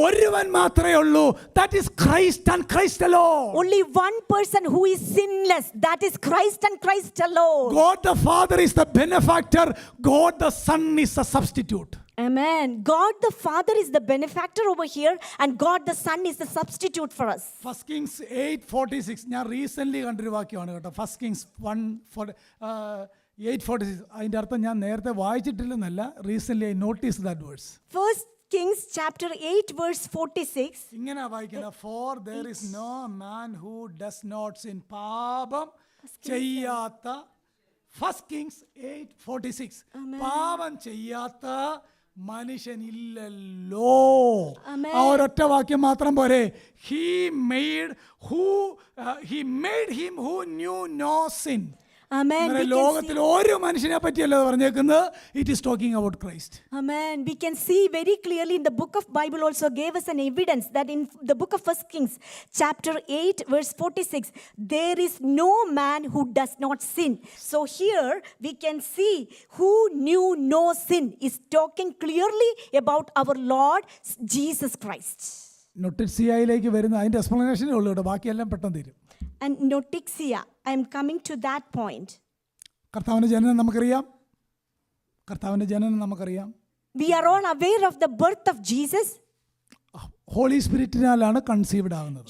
ഒരുവൻ മാത്രമേ ഉള്ളൂ. That is Christ and Christ alone. Only one person who is sinless, that is Christ and Christ alone. God the Father is the benefactor. God the Son is the substitute. Amen. God the Father is the benefactor over here, and God the Son is the substitute for us. 1 Kings 8:46 ഞാൻ recently കണ്ടൊരു വാക്യമാണ് കേട്ടോ. 1 Kings 8:46. അതിൻ്റെ അർത്ഥം ഞാൻ നേരത്തെ വായിച്ചിട്ടില്ലെന്നല്ല, recently I notice that verse. 1 Kings chapter 8 verse 46. ഇങ്ങനെ വായിക്കുന്നത്, for there is no man who does not sin. പാപം ചെയ്യാത്ത 1 Kings 8:46. പാപം ചെയ്യാത്ത മനുഷ്യനില്ലല്ലോ. ആ ഒരൊറ്റ വാക്യം മാത്രം പോരെ. He made him who knew no sin. Amen. അങ്ങനെ We can ലോകത്തിൽ ഒരു മനുഷ്യനെ പറ്റിയല്ല അത് പറഞ്ഞേക്കുന്നത്. It is talking about Christ. Amen. We can see very clearly in the book of Bible also gave us an evidence that in the book of 1 Kings chapter 8 verse 46, there is no man who does not sin. So here we can see who knew no sin is talking clearly about our Lord Jesus Christ. നൊട്ടിസിയയിലേക്ക് വരുന്ന അതിൻ്റെ എക്സ്പ്ലനേഷനേ ഉള്ളൂ കേട്ടോ, ബാക്കിയെല്ലാം പെട്ടെന്ന് തരും. And Notixia, I am coming to that point. കർത്താവിൻ്റെ ജനനം നമുക്കറിയാം. കർത്താവിൻ്റെ ജനനം നമുക്കറിയാം. We are all aware of the birth of Jesus. Holy സ്പിരിറ്റിനാലാണ് കൺസീവ്ഡ് ആകുന്നത്.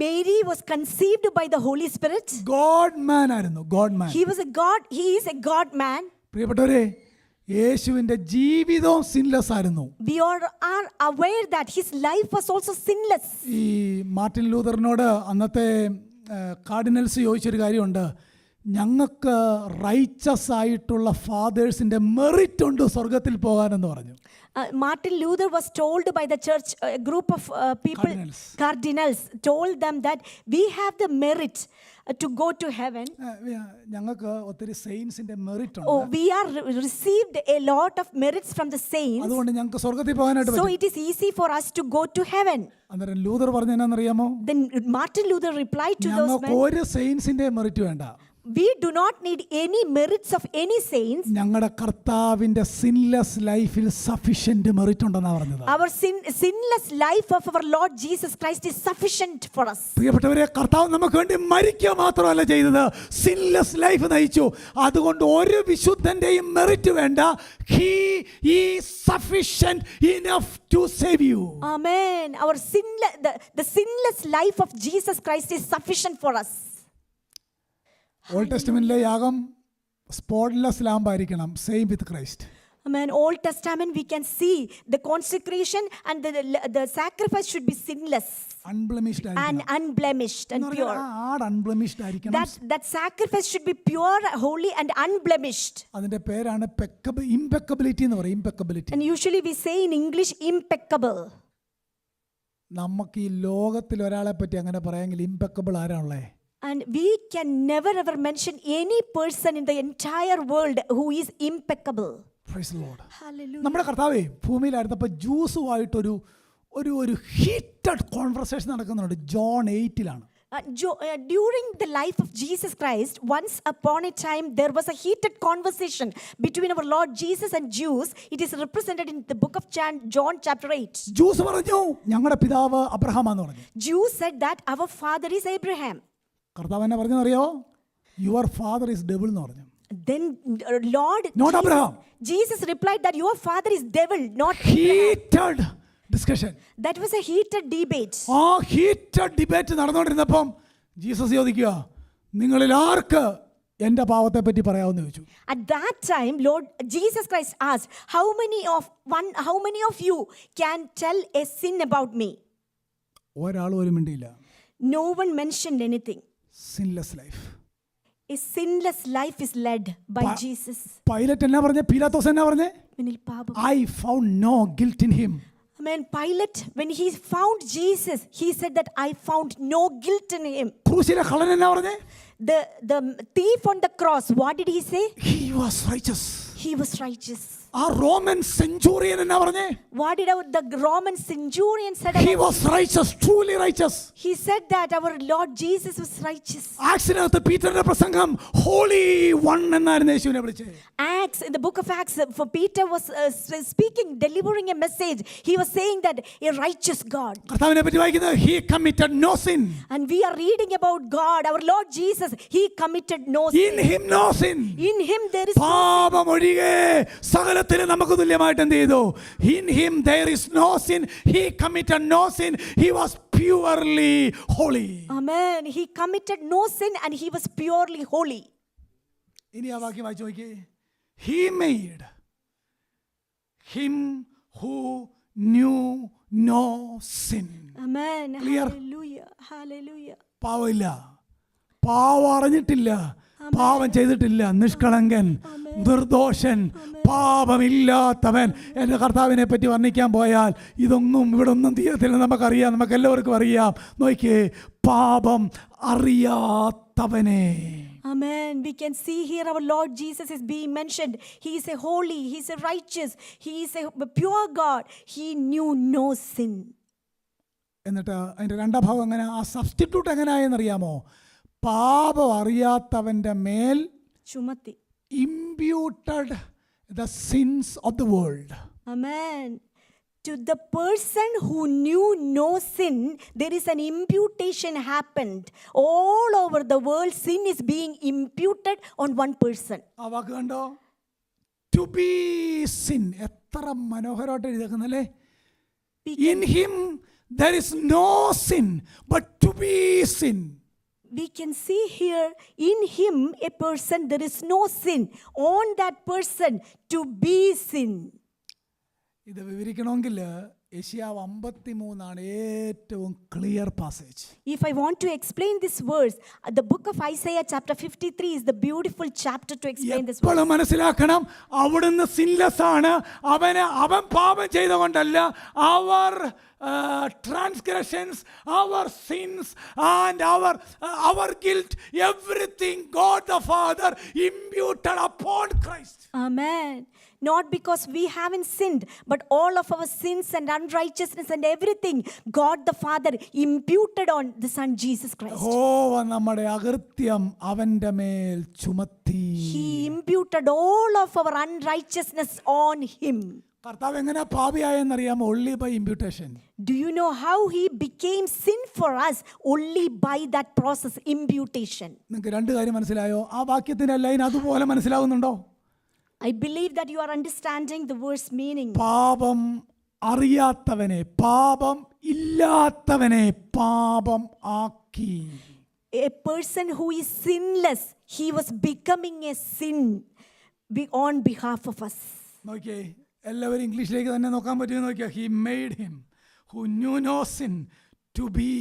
Mary was conceived by the Holy Spirit. God man ആയിരുന്നു, god man. He is a God man. പ്രിയപ്പെട്ടവരെ, യേശുവിൻ്റെ ജീവിതവും സിൻലെസ് ആയിരുന്നു. We are aware that his life was also sinless. ഈ Martin ലൂതറിനോട് അന്നത്തെ cardinals ചോദിച്ചൊരു കാര്യമുണ്ട്. ഞങ്ങൾക്ക് റൈച്ചസ് ആയിട്ടുള്ള ഫാദേഴ്സിൻ്റെ മെറിറ്റ് ഉണ്ട് സ്വർഗത്തിൽ പോകാനെന്ന് പറഞ്ഞു. Martin Luther was told by the church, a group of people, cardinals, told them that we have the merit to go to heaven. ഞങ്ങൾക്ക് ഒത്തിരി സെയിൻസിന്റെ മെറിറ്റ് Oh, ഉണ്ട്. we are received a lot of merits from the saints. അതുകൊണ്ട് ഞങ്ങൾക്ക് സ്വർഗത്തിൽ പോകാനായിട്ട് So പറ്റും. it is easy for us to go to heaven. അന്നേരം Luther പറഞ്ഞ എന്നാണെന്നറിയാമോ? Then Martin Luther replied to those ഞങ്ങൾക്ക് men, ഒരു സെയിൻസിന്റെ മെറിറ്റ് വേണ്ട. we do not need any merits of any saints. ഞങ്ങളുടെ കർത്താവിന്റെ സിൻലെസ് ലൈഫിൽ സഫിഷ്യന്റ് മെറിറ്റ് ഉണ്ടെന്നാ പറഞ്ഞത്. Our sinless life of our Lord Jesus Christ is sufficient for us. പ്രിയപ്പെട്ടവരെ, കർത്താവ് നമുക്ക് വേണ്ടി മരിക്കുക മാത്രമല്ല ചെയ്തത്, സിൻലെസ് ലൈഫ് നയിച്ചു. അതുകൊണ്ട് ഒരു വിശുദ്ധന്റെയും മെറിറ്റ് വേണ്ട. He is sufficient enough to save you. Amen. The sinless life of Jesus Christ is sufficient for us. Old ടെസ്റ്റമെന്റിലെ യാഗം സ്പോട്ട്ലെസ് ലാമ്പായിരിക്കണം. Same with Christ. Amen. Old Testament we can see the consecration and the sacrifice should be sinless unblemished and ആയിരിക്കണം. unblemished and pure. Add unblemished ആയിരിക്കണം. That sacrifice should be pure, holy and unblemished. അതിന്റെ പേരാണ് ഇംപെക്കബിലിറ്റി എന്ന് പറയും. ഇംപെക്കബിലിറ്റി. And usually we say in English impeccable. നമുക്ക് ഈ ലോകത്തിൽ ഒരാളെ പറ്റി അങ്ങനെ പറയാമെങ്കിൽ impeccable ആരാണുള്ളേ? And we can never ever mention any person in the entire world who is impeccable. Praise the Lord. Hallelujah. നമ്മുടെ കർത്താവേ ഭൂമിയിലായിരുന്നപ്പോൾ ജൂസുമായിട്ടൊരു ഒരു ഹീറ്റഡ് കോൺവെർസേഷൻ നടക്കുന്നുണ്ട്. John 8 During the life of Jesus Christ, once upon a time, there was a heated conversation between our Lord Jesus and Jews. It is represented in the book of John chapter 8. Juice പറഞ്ഞു ഞങ്ങളുടെ പിതാവ് അബ്രഹാമാന്ന് പറഞ്ഞു. Jews said that our father is Abraham. കർത്താവ് എന്നെ പറഞ്ഞറിയോ? Your father is devil എന്ന് പറഞ്ഞു. Then Lord Not Abraham. Jesus replied that your father is devil, not Heated discussion. That was a heated debate. ആ heated debate നടന്നുകൊണ്ടിരുന്നപ്പം Jesus ചോദിക്കുക, നിങ്ങളിൽ ആർക്ക് എൻ്റെ പാവത്തെ പറ്റി പറയാമെന്ന് ചോദിച്ചു. At that time, Lord Jesus Christ asked, how many of you can tell a sin about me? ഒരാൾ ഒരു മിണ്ടിയില്ല. No one mentioned anything. Sinless life. A sinless life is led by Jesus. Pilot എന്നാ പറഞ്ഞേ? പീലാത്തോസ് എന്നാ പറഞ്ഞേ? I found no guilt in him. Amen. Pilate, when he found Jesus, he said that I found no guilt in him. ക്രൂശിലെ കള്ളൻ എന്നാ പറഞ്ഞേ? The thief on the cross, what did he say? He was righteous. He was righteous. ആ Roman centurion എന്നാ പറഞ്ഞേ? What did the Roman centurion said? He was righteous, truly righteous. He said that our Lord Jesus was righteous. ആക്സിനകത്ത് പീറ്ററിന്റെ പ്രസംഗം holy one എന്നായിരുന്നു യേശുവിനെ വിളിച്ചത്. Acts, in the book of Acts, for Peter was speaking, delivering a message. He was saying that a righteous God. കർത്താവിനെ പറ്റി വായിക്കുന്നത് he committed no sin. And we are reading about God, our Lord Jesus. He committed no sin. In him no sin. In him there is no sin. പാപം ഒഴികെ സകലത്തിലും നമുക്ക് തുല്യമായിട്ട് എന്ത് ചെയ്തു? In him there is no sin. He committed no sin. He was purely holy. Amen. He committed no sin and he was purely holy. ഇനി ആ വാക്യം വായിച്ചു നോക്കിയേ. He made him who knew no sin. Amen. Clear? Hallelujah. Hallelujah. പാവമില്ല, പാവം അറിഞ്ഞിട്ടില്ല, പാപം ചെയ്തിട്ടില്ല, നിഷ്കളങ്കൻ, നിർദോഷൻ, പാപമില്ലാത്തവൻ. എൻ്റെ കർത്താവിനെ പറ്റി വർണ്ണിക്കാൻ പോയാൽ ഇതൊന്നും ഇവിടെ ഒന്നും തീരത്തില്ല. നമുക്കറിയാം, നമുക്ക് എല്ലാവർക്കും അറിയാം. നോക്കിയേ, പാപം അറിയാത്ത അറിയാത്തവനെ. Amen. We can see here our Lord Jesus is being mentioned. He is a holy, He is a righteous, He is a pure God. He knew no sin. എന്നിട്ട് അതിൻ്റെ രണ്ടാം ഭാഗം എങ്ങനെ, ആ സബ്സ്റ്റിറ്റ്യൂട്ട് എങ്ങനെയായെന്നറിയാമോ? പാപം അറിയാത്തവൻ്റെ മേൽ Chumati. imputed the sins of the world. Amen. To the person who knew no sin, there is an imputation happened. All over the world, sin is being imputed on one person. ആ വാക്ക് കണ്ടോ? To be sin. എത്ര മനോഹരമായിട്ട് എഴുതിയേക്കുന്നല്ലേ? In him there is no sin, but to be sin. We can see here, in him, a person, there is no sin. On that person, to be sin. ഇത് വിവരിക്കണമെങ്കിൽ യെശയ്യാവ് 53 ഏറ്റവും clear passage. If I want to explain this verse, the book of Isaiah chapter 53 is the beautiful chapter to explain this verse. എപ്പോഴും മനസ്സിലാക്കണം, അവിടുന്ന് sinless ആണ്. അവൻ പാപം ചെയ്തുകൊണ്ടല്ല. അവർ transgressions, our sins and our guilt, everything God the Father imputed upon Christ. Amen. Not because we haven't sinned, but all of our sins and unrighteousness and everything, God the Father imputed on the Son Jesus Christ. നമ്മുടെ അകൃത്യം അവന്റെ മേൽ ചുമത്തി. He imputed all of our unrighteousness on him. കർത്താവ് എങ്ങനെ പാപിയായെന്നറിയാമോ? only by imputation. Do you know how he became sin for us? Only by that process, imputation. നിങ്ങൾക്ക് രണ്ട് കാര്യം മനസ്സിലായോ? ആ വാക്യത്തിന്റെ ലൈൻ അതുപോലെ മനസ്സിലാവുന്നുണ്ടോ? I believe that you are understanding the verse meaning. പാപം അറിയാത്തവനെ, പാപം ഇല്ലാത്തവനെ പാപം ആക്കി. A person who is sinless, he was becoming a sin on behalf of us. നോക്കിയേ, എല്ലാവരും ഇംഗ്ലീഷിലേക്ക് തന്നെ നോക്കാൻ പറ്റുമെന്ന് നോക്കിയാൽ, he made him who knew no sin to be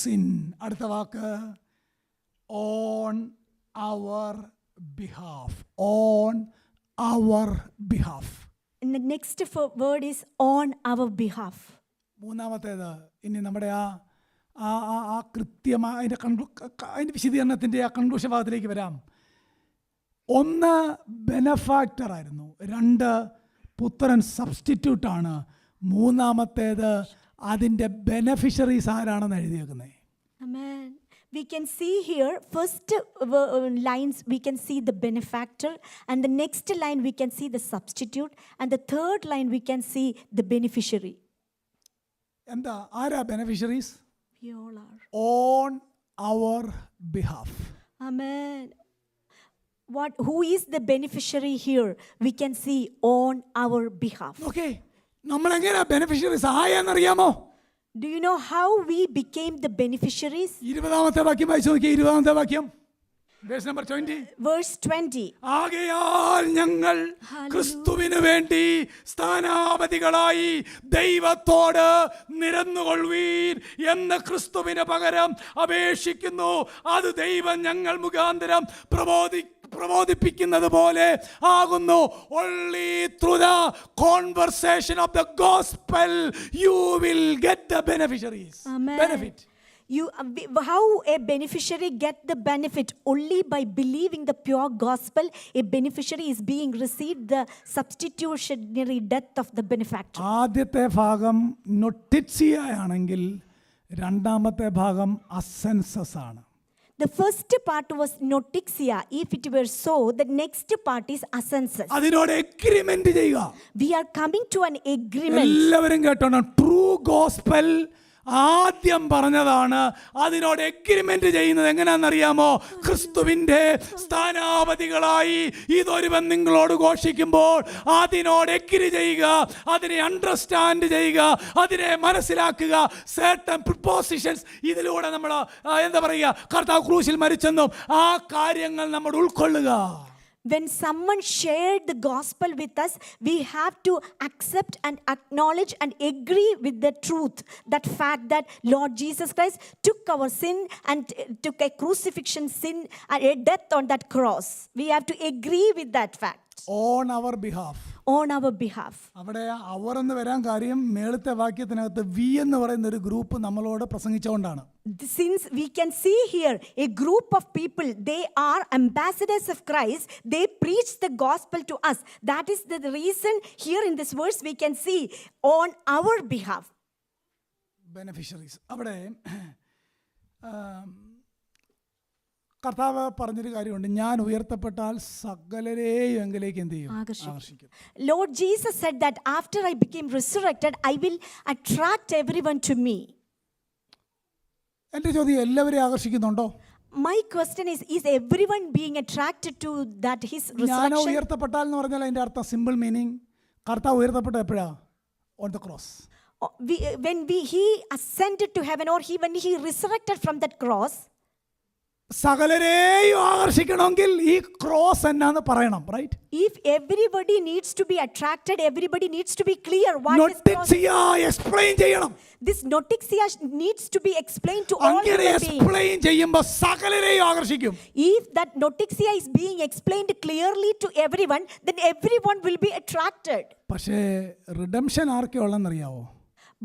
sin. അടുത്ത വാക്ക് on our behalf. On our behalf. And the next word is on our behalf. മൂന്നാമത്തേത്, ഇനി നമ്മുടെ ആ കൃത്യമായ അതിൻ്റെ വിശദീകരണത്തിൻ്റെ ആ കൺക്ലൂഷൻ ഭാഗത്തിലേക്ക് വരാം. ഒന്ന് ബെനഫാക്ടർ ആയിരുന്നു, രണ്ട് പുത്രൻ സബ്സ്റ്റിറ്റ്യൂട്ടാണ്, മൂന്നാമത്തേത് അതിൻ്റെ ബെനഫിഷ്യറീസ് ആരാണെന്ന് എഴുതിയേക്കുന്നത്. Amen. We can see here, first lines we can see the benefactor, and the next line we can see the substitute, and the third line we can see the beneficiary. എന്താ, ആരാ beneficiaries? We all are. On our behalf. Amen. Who is the beneficiary here? We can see on our behalf. Okay, നമ്മളെങ്ങനെയാ beneficiaries ആയെന്നറിയാമോ? Do you know how we became the beneficiaries? 20ാമത്തെ വാക്യം വായിച്ചു നോക്കിയേ. 20ാമത്തെ വാക്യം, verse number 20. Verse 20. ആകയാൽ ഞങ്ങൾ ക്രിസ്തുവിന് വേണ്ടി സ്ഥാനാപതികളായി ദൈവത്തോട് നിരന്നുകൊള്ളുവീൻ എന്ന് ക്രിസ്തുവിന് പകരം അപേക്ഷിക്കുന്നു. അത് ദൈവം ഞങ്ങൾ മുഖാന്തരം പ്രബോധിപ്പിക്കുന്നത് പോലെ ആകുന്നു. Only through the conversation of the gospel you will get the beneficiaries. Amen. Benefit. How a beneficiary get the benefit? Only by believing the pure gospel, a beneficiary is being received the substitutionary death of the benefactor. ആദ്യത്തെ ഭാഗം നൊട്ടിറ്റ്സിയ ആണെങ്കിൽ രണ്ടാമത്തെ ഭാഗം അസെൻസസ് ആണ്. The first part was notixia. If it were so, the next part is ascensus. അതിനോട് agreement ചെയ്യുക. We are coming to an agreement. എല്ലാവരും കേട്ടോണം, ട്രൂ ഗോസ്പൽ ആദ്യം പറഞ്ഞതാണ്. അതിനോട് എഗ്രിമെന്റ് ചെയ്യുന്നത് എങ്ങനെയാണെന്നറിയാമോ? ക്രിസ്തുവിന്റെ സ്ഥാനാപതികളായി ഇതൊരുവൻ നിങ്ങളോട് ഘോഷിക്കുമ്പോൾ അതിനോട് എഗ്രി ചെയ്യുക, അതിനെ അണ്ടർസ്റ്റാൻഡ് ചെയ്യുക, അതിനെ മനസ്സിലാക്കുക. certain prepositions ഇതിലൂടെ നമ്മൾ എന്താ പറയുക, കർത്താവ് ക്രൂശിൽ മരിച്ചെന്നും ആ കാര്യങ്ങൾ നമ്മൾ ഉൾക്കൊള്ളുക. When someone shared the gospel with us, we have to accept and acknowledge and agree with the truth, that fact that Lord Jesus Christ took our sin and took a crucifixion sin and a death on that cross. We have to agree with that fact. On our behalf. on our behalf. അവിടെ അവർ എന്ന് വരാൻ കാര്യം മേളത്തെ വാക്യത്തിനകത്ത് V എന്ന് പറയുന്ന ഒരു group നമ്മളോട് പ്രസംഗിച്ചുകൊണ്ടാണ്. Since we can see here a group of people, they are ambassadors of Christ, they preach the gospel to us. That is the reason here in this verse we can see on our behalf. Beneficiaries. അവിടെ കർത്താവ് പറഞ്ഞൊരു കാര്യമുണ്ട്, ഞാൻ ഉയർത്തപ്പെട്ടാൽ സകലരെയും എങ്കിലേക്ക് എന്ത് ചെയ്യും? ആകർഷിക്കും. Lord Jesus said that after I became resurrected, I will attract everyone to me. എൻ്റെ ചോദ്യം, എല്ലാവരെയും ആകർഷിക്കുന്നുണ്ടോ? My question is everyone being attracted to that his ഞാൻ resurrection? ഉയർത്തപ്പെട്ടാൽ എന്ന് പറഞ്ഞാൽ അതിൻ്റെ അർത്ഥം സിമ്പിൾ മീനിങ്, കർത്താവ് ഉയർത്തപ്പെട്ട എപ്പോഴാ? On the cross. He ascended to heaven, or when he resurrected from that cross. സകലരെയും ആകർഷിക്കണമെങ്കിൽ ഈ ക്രോസ് എന്നാന്ന് പറയണം, right? If everybody needs to be attracted, everybody needs to be clear what is cross. Explain ചെയ്യണം. This noticia needs to be explained to all അങ്ങനെ human beings. Explain ചെയ്യുമ്പോൾ സകലരെയും ആകർഷിക്കും. If that noticia is being explained clearly to everyone, then everyone will be attracted. പക്ഷേ redemption ആർക്കുള്ളതെന്നറിയാവോ?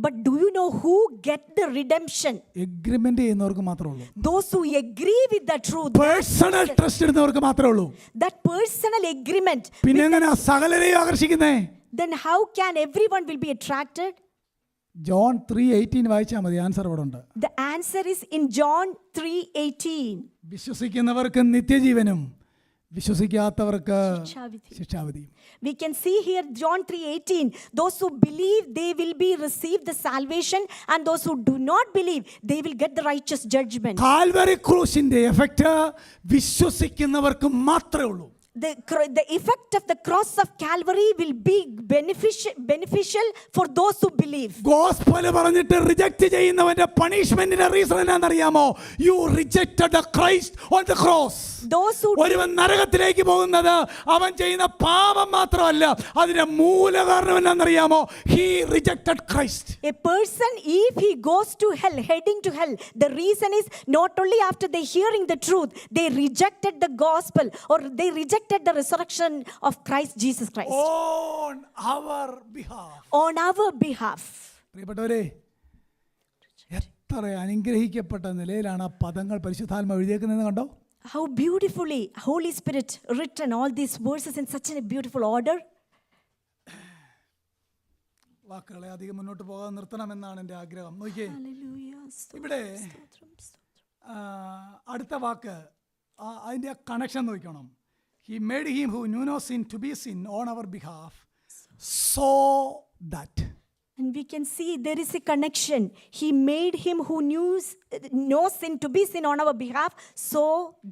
But do you know who get the redemption? Agreement ചെയ്യുന്നവർക്ക് മാത്രമേ ഉള്ളൂ. Those who agree with the truth. Personal trust ഇടുന്നവർക്ക് മാത്രമേ ഉള്ളൂ. That personal agreement. പിന്നെ എങ്ങനെയാ സകലരെയും ആകർഷിക്കുന്നേ? Then how can everyone will be attracted? John 3:18 വായിച്ചാൽ മതി, ആൻസർ അവിടെ ഉണ്ട്. The answer is in John 3:18. വിശ്വസിക്കുന്നവർക്ക് നിത്യജീവനും വിശ്വസിക്കാത്തവർക്ക് ശിക്ഷാവിധിയും. We can see here John 3:18. Those who believe, they will be receive the salvation, and those who do not believe, they will get the righteous judgment. Calvary ക്രൂശിന്റെ effect വിശ്വസിക്കുന്നവർക്ക് മാത്രമേ ഉള്ളൂ. The effect of the cross of Calvary will be beneficial for those who believe. Gospel പറഞ്ഞിട്ട് reject ചെയ്യുന്നവന്റെ പണിഷ്മെന്റിന്റെ reason എന്താണെന്നറിയാമോ? You rejected the Christ on the cross. ഒരുവൻ നരകത്തിലേക്ക് പോകുന്നത് അവൻ ചെയ്യുന്ന പാപം മാത്രമല്ല, അതിന്റെ മൂലകാരണം എന്താണെന്നറിയാമോ? He rejected Christ. A person, if he goes to hell, heading to hell, the reason is not only after they hearing the truth, they rejected the gospel, or they rejected the resurrection of Christ Jesus Christ. On our behalf. On our behalf. പ്രിയപ്പെട്ടവരെ, എത്ര അനുഗ്രഹിക്കപ്പെട്ട നിലയിലാണ് ആ പദങ്ങൾ പരിശുദ്ധാത്മാവ് എഴുതിയേക്കുന്നത് കണ്ടോ? How beautifully Holy Spirit written all these verses in such a beautiful order. വാക്കുകളെ അധികം മുന്നോട്ട് പോകാൻ നിർത്തണമെന്നാണ് എൻ്റെ ആഗ്രഹം. നോക്കിയേ, ഇവിടെ അടുത്ത വാക്ക്, അതിൻ്റെ കണക്ഷൻ നോക്കണം. He made him who knew no sin to be sin on our behalf, so that. And we can see there is a connection. He made him who knew no sin to be sin on our behalf, so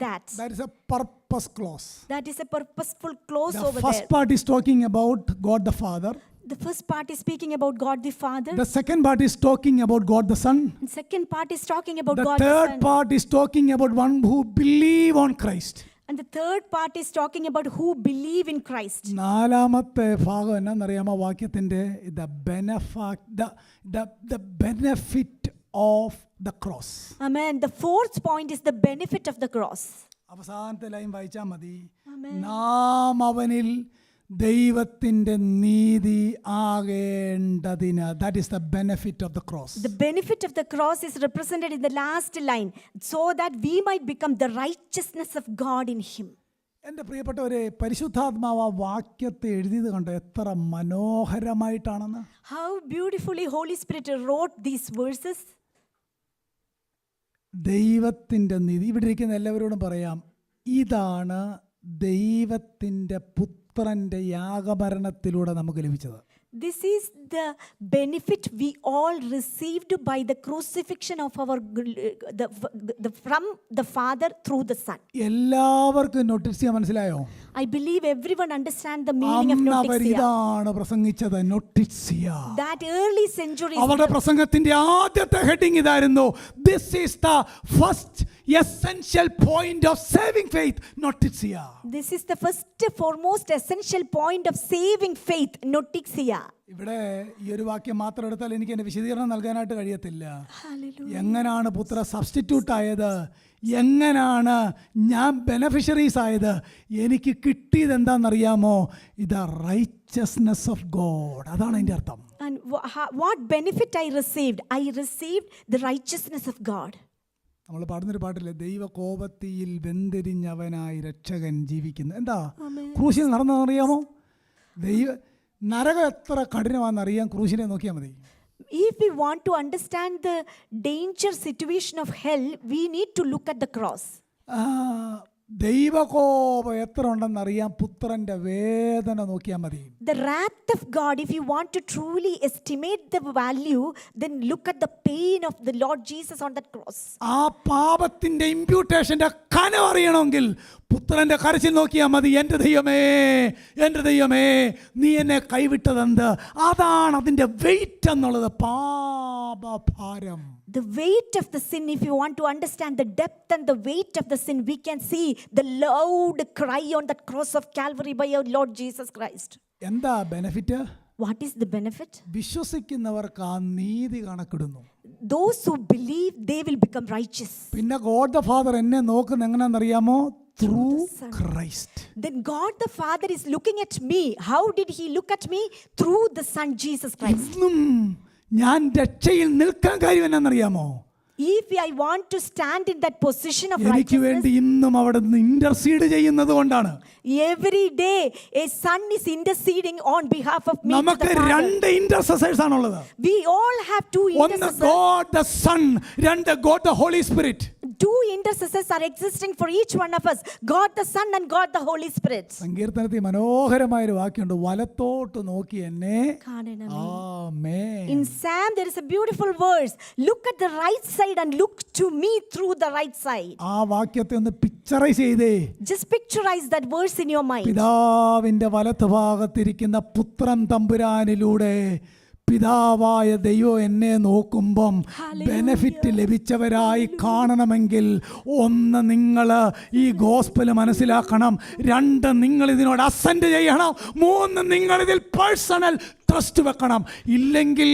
that. That is a purpose clause. That is a purposeful clause over there. The first part is talking about God the Father. The first part is speaking about God the Father. The second part is talking about God the Son. And second part is talking about God the the Son. third part is talking about one who believe on Christ. And the third part is talking about who believe in Christ. നാലാമത്തെ ഭാഗം എന്നാന്നറിയാമോ വാക്യത്തിന്റെ? the benefit of the cross. Amen. The fourth point is the benefit of the cross. അവസാനത്തെ line വായിച്ചാൽ മതി. നാം അവനിൽ ദൈവത്തിന്റെ നീതി ആകേണ്ടതിന്. That is the benefit of the cross. The benefit of the cross is represented in the last line, so that we might become the righteousness of God in him. എൻ്റെ പ്രിയപ്പെട്ടവരെ, പരിശുദ്ധാത്മാവ് ആ വാക്യത്തെ എഴുതിയത് കണ്ടോ എത്ര മനോഹരമായിട്ടാണെന്ന്? How beautifully Holy Spirit wrote these verses. ദൈവത്തിൻ്റെ നീതി. ഇവിടെ ഇരിക്കുന്ന എല്ലാവരോടും പറയാം, ഇതാണ് ദൈവത്തിൻ്റെ പുത്രൻ്റെ യാഗമരണത്തിലൂടെ നമുക്ക് ലഭിച്ചത്. This is the benefit we all received by the crucifixion of our from the Father through the Son. എല്ലാവർക്കും നോട്ടിസിയ മനസ്സിലായോ? I believe everyone understand the meaning of noticia. ഇതാണ് പ്രസംഗിച്ചത്, നോട്ടിസിയ. That early centuries. അവരുടെ പ്രസംഗത്തിന്റെ ആദ്യത്തെ ഹെഡിങ് ഇതായിരുന്നു, this is the first essential point of saving faith, notitia. This is the first foremost essential point of saving faith, notitia. ഇവിടെ ഈ ഒരു വാക്യം മാത്രം എടുത്താൽ എനിക്ക് എൻ്റെ വിശദീകരണം നൽകാനായിട്ട് കഴിയത്തില്ല. Hallelujah. എങ്ങനെയാണ് പുത്ര സബ്സ്റ്റിറ്റ്യൂട്ട് ആയത്, എങ്ങനെയാണ് ഞാൻ ബെനഫിഷ്യറീസ് ആയത്, എനിക്ക് കിട്ടിയത് എന്താണെന്നറിയാമോ? ഇത് റൈച്ചസ്നെസ് ഓഫ് ഗോഡ്. അതാണ് അതിൻ്റെ അർത്ഥം. And what benefit I received? I received the righteousness of God. നമ്മൾ പാടുന്നൊരു പാട്ടില്ലേ, ദൈവകോപത്തിയിൽ വെന്തിരിഞ്ഞവനായി രക്ഷകൻ ജീവിക്കുന്നു. എന്താ ക്രൂശിൽ നടന്നതെന്നറിയാമോ? നരകം എത്ര കഠിനമാണെന്നറിയാൻ ക്രൂശിനെ നോക്കിയാൽ മതി. If we want to understand the danger situation of hell, we need to look at the cross. ദൈവകോപം എത്ര ഉണ്ടെന്നറിയാൻ പുത്രന്റെ വേദന നോക്കിയാൽ മതി. The wrath of God, if you want to truly estimate the value, then look at the pain of the Lord Jesus on that cross. ആ പാപത്തിന്റെ ഇമ്പ്യൂട്ടേഷന്റെ കനം അറിയണമെങ്കിൽ പുത്രന്റെ കരച്ചിൽ നോക്കിയാൽ മതി. എൻ്റെ ദൈവമേ, എൻ്റെ ദൈവമേ, നീ എന്നെ കൈവിട്ടതെന്ത്? അതാണ് അതിൻ്റെ വെയിറ്റ് എന്നുള്ളത്, പാപഭാരം. The weight of the sin, if you want to understand the depth and the weight of the sin, we can see the loud cry on that cross of Calvary by our Lord Jesus Christ. എന്താ benefit? What is the benefit? വിശ്വസിക്കുന്നവർക്ക് ആ നീതി കണക്കിടുന്നു. Those who believe, they will become righteous. പിന്നെ God the father എന്നെ നോക്കുന്ന എങ്ങനെയാണെന്നറിയാമോ? Through Christ. Then God the Father is looking at me. How did he look at me? Through the Son Jesus Christ. ഇന്നും ഞാൻ രക്ഷയിൽ നിൽക്കാൻ കാര്യം എന്നാണെന്നറിയാമോ? If I want to stand in that position of എനിക്ക് വേണ്ടി righteousness, ഇന്നും അവിടെ നിന്ന് ഇന്റർസീഡ് ചെയ്യുന്നത് കൊണ്ടാണ്. every day a son is interceding on behalf of me to നമുക്ക് the Father. രണ്ട് ഇന്റർസെസേഴ്സ് ആണുള്ളത്. We all have two ഒന്ന് intercessors. ഗോഡ് ദ സൺ, രണ്ട് God the Holy Spirit. Two intercessors are existing for each one of us, God the Son and God the Holy Spirit. സങ്കീർത്തനത്തിൽ മനോഹരമായ ഒരു വാക്യമുണ്ട്, വലത്തോട്ട് നോക്കി എന്നെ. ആമേൻ. In Psalm there is a beautiful verse, look at the right side and look to me through the right side. ആ വാക്യത്തെ ഒന്ന് picturise ചെയ്തേ. Just picturize that verse in your mind. പിതാവിന്റെ വലത്ത് ഭാഗത്തിരിക്കുന്ന പുത്രൻ തമ്പുരാനിലൂടെ പിതാവായ ദൈവം എന്നെ നോക്കുമ്പം ബെനഫിറ്റ് ലഭിച്ചവരായി കാണണമെങ്കിൽ ഒന്ന്, നിങ്ങൾ ഈ ഗോസ്പൽ മനസ്സിലാക്കണം. രണ്ട്, നിങ്ങൾ ഇതിനോട് അസെൻഡ് ചെയ്യണം. മൂന്ന്, നിങ്ങൾ ഇതിൽ പേഴ്സണൽ ട്രസ്റ്റ് വെക്കണം. ഇല്ലെങ്കിൽ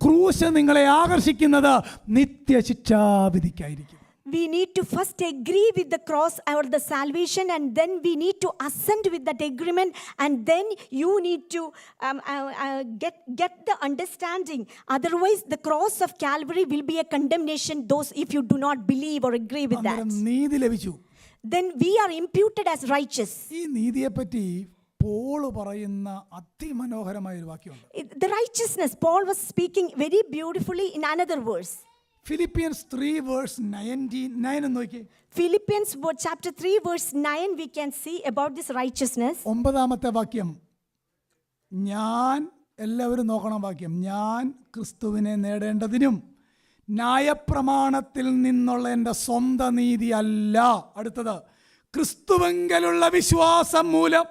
ക്രൂശ് നിങ്ങളെ ആകർഷിക്കുന്നത് നിത്യശിക്ഷാവിധിക്കായിരിക്കും. We need to first agree with the cross or the salvation, and then we need to assent with that agreement, and then you need to get the understanding. Otherwise the cross of Calvary will be a condemnation, those if you do not believe or agree with that. നീതി ലഭിച്ചു. Then we are imputed as righteous. ഈ നീതിയെപ്പറ്റി Paul പറയുന്ന അതിമനോഹരമായ ഒരു വാക്യമുണ്ട്. The righteousness, Paul was speaking very beautifully in another verse. Philippians 3 verse 9 എന്ന് നോക്കിയേ. Philippians chapter 3 verse 9, we can see about this righteousness. 9ാമത്തെ വാക്യം, ഞാൻ, എല്ലാവരും നോക്കണം വാക്യം, ഞാൻ ക്രിസ്തുവിനെ നേടേണ്ടതിനും ന്യായപ്രമാണത്തിൽ നിന്നുള്ള എൻ്റെ സ്വന്തം നീതി അല്ല. അടുത്തത്, ക്രിസ്തുവെങ്കിലുള്ള വിശ്വാസം മൂലം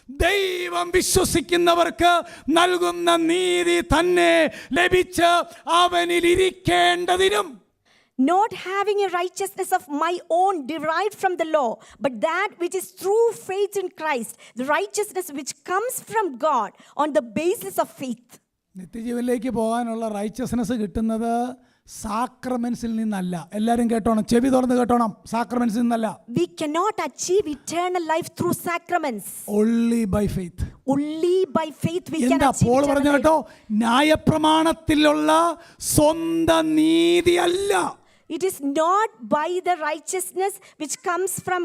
ദൈവം വിശ്വസിക്കുന്നവർക്ക് നൽകുന്ന നീതി തന്നെ ലഭിച്ച് അവനിൽ ഇരിക്കേണ്ടതിനും. Not having a righteousness of my own derived from the law, but that which is through faith in Christ, the righteousness which comes from God on the basis of faith. നിത്യജീവനിലേക്ക് പോകാനുള്ള റൈച്ചസ്നെസ് കിട്ടുന്നത് സാക്രമെന്റ്സിൽ നിന്നല്ല. എല്ലാവരും കേട്ടോണം, ചെവി തുറന്ന് കേട്ടോണം, സാക്രമെന്റ്സിൽ നിന്നല്ല. We cannot achieve eternal life through sacraments. Only by faith. Only by faith we can എന്താ achieve പോൾ eternal പറഞ്ഞു life. കേട്ടോ? ന്യായപ്രമാണത്തിലുള്ള സ്വന്തം നീതി അല്ല. It is not by the righteousness which comes from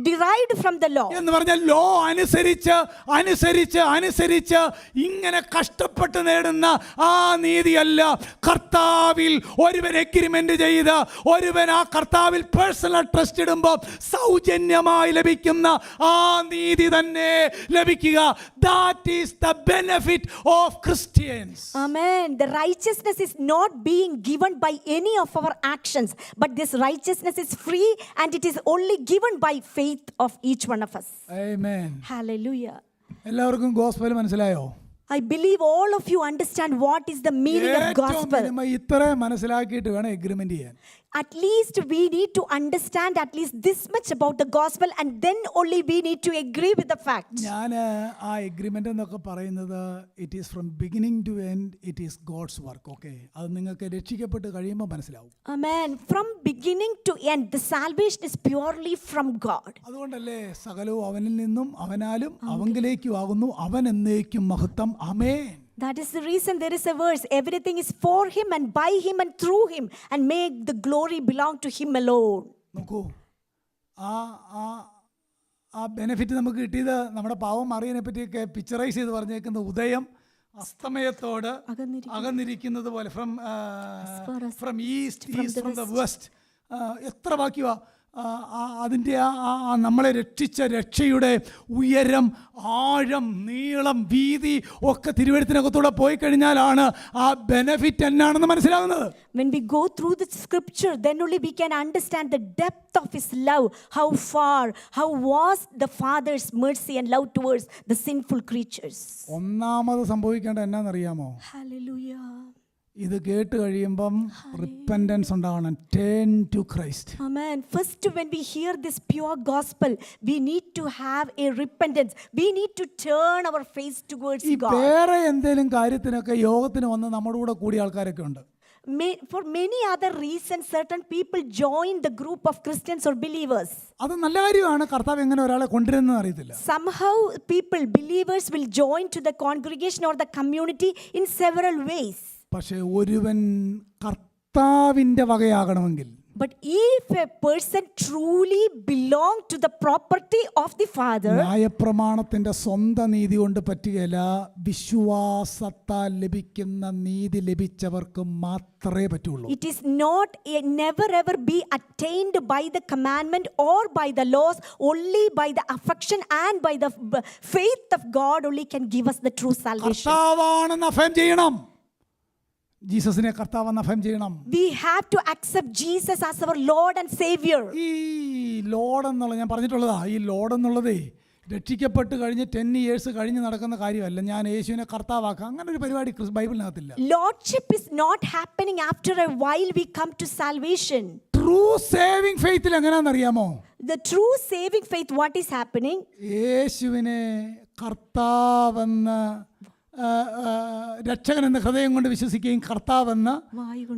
derived from the law. എന്ന് പറഞ്ഞാൽ law അനുസരിച്ച് അനുസരിച്ച് അനുസരിച്ച് ഇങ്ങനെ കഷ്ടപ്പെട്ട് നേടുന്ന ആ നീതിയല്ല. കർത്താവിൽ ഒരുവൻ എഗ്രിമെന്റ് ചെയ്ത് ഒരുവൻ ആ കർത്താവിൽ പേഴ്സണൽ ട്രസ്റ്റ് ഇടുമ്പോൾ സൗജന്യമായി ലഭിക്കുന്ന ആ നീതി തന്നെ ലഭിക്കുക. That is the benefit of Christians. Amen. The righteousness is not being given by any of our actions, but this righteousness is free and it is only given by faith of each one of us. Amen. Hallelujah. എല്ലാവർക്കും gospel മനസ്സിലായോ? I believe all of you understand what is the meaning of ഏറ്റവും gospel. Minimum ഇത്രയും മനസ്സിലാക്കിയിട്ട് വേണം agreement ചെയ്യാൻ. At least we need to understand at least this much about the gospel, and then only we need to agree with the fact. ഞാൻ ആ agreement എന്നൊക്കെ പറയുന്നത് it is from beginning to end it is God's work. Okay, അത് നിങ്ങൾക്ക് രക്ഷിക്കപ്പെട്ട് കഴിയുമ്പോൾ മനസ്സിലാവും. Amen. From beginning to end, the salvation is purely from God. അതുകൊണ്ടല്ലേ സകലവും അവനിൽ നിന്നും അവനാലും അവങ്കിലേക്കും ആകുന്നു, അവൻ എന്നേക്കും മഹത്വം. ആമേൻ. That is the reason there is a verse, everything is for him and by him and through him, and make the glory belong to him alone. നോക്കൂ, ആ ആ ആ ബെനിഫിറ്റ് നമുക്ക് കിട്ടിയത് നമ്മുടെ പാവം മറിയനെ പറ്റിയൊക്കെ പിക്ചറൈസ് ചെയ്ത് പറഞ്ഞേക്കുന്ന ഉദയം അസ്തമയത്തോട് അകന്നിരിക്കുന്നത് പോലെ, from east from the west. എത്ര വാക്യമാ അതിൻ്റെ നമ്മളെ രക്ഷിച്ച രക്ഷയുടെ ഉയരം, ആഴം, നീളം, വീതി ഒക്കെ തിരുവെഴുത്തിനകത്തൂടെ പോയി കഴിഞ്ഞാലാണ് ആ ബെനിഫിറ്റ് എന്നാണെന്ന് മനസ്സിലാകുന്നത്. When we go through the scripture, then only we can understand the depth of his love, how far, how vast the Father's mercy and love towards the sinful creatures. ഒന്നാമത് സംഭവിക്കേണ്ട എന്നാന്നറിയാമോ? Hallelujah. ഇത് കേട്ട് കഴിയുമ്പം repentance ഉണ്ടാകണം. Turn to Christ. Amen. First, when we hear this pure gospel, we need to have a repentance. We need to turn our face towards ഈ God. വേറെ എന്തെങ്കിലും കാര്യത്തിനൊക്കെ യോഗത്തിന് വന്ന് നമ്മുടെ കൂടെ കൂടിയ ആൾക്കാരൊക്കെ ഉണ്ട്. For many other reasons, certain people join the group of Christians or believers. അത് നല്ല കാര്യമാണ്. കർത്താവ് എങ്ങനെ ഒരാളെ കൊണ്ടുവരുന്നത് അറിയത്തില്ല. Somehow people, believers will join to the congregation or the community in several ways. പക്ഷേ ഒരുവൻ കർത്താവിൻ്റെ വകയാകണമെങ്കിൽ, but if a person truly belong to the property of the Father, ന്യായപ്രമാണത്തിൻ്റെ സ്വന്തം നീതി കൊണ്ട് പറ്റുകയില്ല. വിശ്വാസത്താൽ ലഭിക്കുന്ന നീതി ലഭിച്ചവർക്ക് മാത്രമേ പറ്റുള്ളൂ. it is not never ever be attained by the commandment or by the laws, only by the affection and by the faith of God only can give us the true salvation. കർത്താവാണെന്ന് അഫയം ചെയ്യണം. ജീസസിനെ കർത്താവെന്ന് അഫയം ചെയ്യണം. We have to accept Jesus as our Lord and Savior. ഈ load എന്നുള്ള ഞാൻ പറഞ്ഞിട്ടുള്ളതാ, ഈ load എന്നുള്ളതേ രക്ഷിക്കപ്പെട്ട് കഴിഞ്ഞ് 10 years കഴിഞ്ഞ് നടക്കുന്ന കാര്യമല്ല. ഞാൻ യേശുവിനെ കർത്താവാക്കാം, അങ്ങനെ ഒരു പരിപാടി ബൈബിളിനകത്തില്ല. Lordship is not happening after a while we come to salvation. True saving ഫെയ്ത്തിൽ എങ്ങനെയാണെന്നറിയാമോ? The true saving faith, what is happening? യേശുവിനെ കർത്താവെന്ന് രക്ഷകൻ എന്ന ഹൃദയം കൊണ്ട് വിശ്വസിക്കുകയും കർത്താവെന്ന്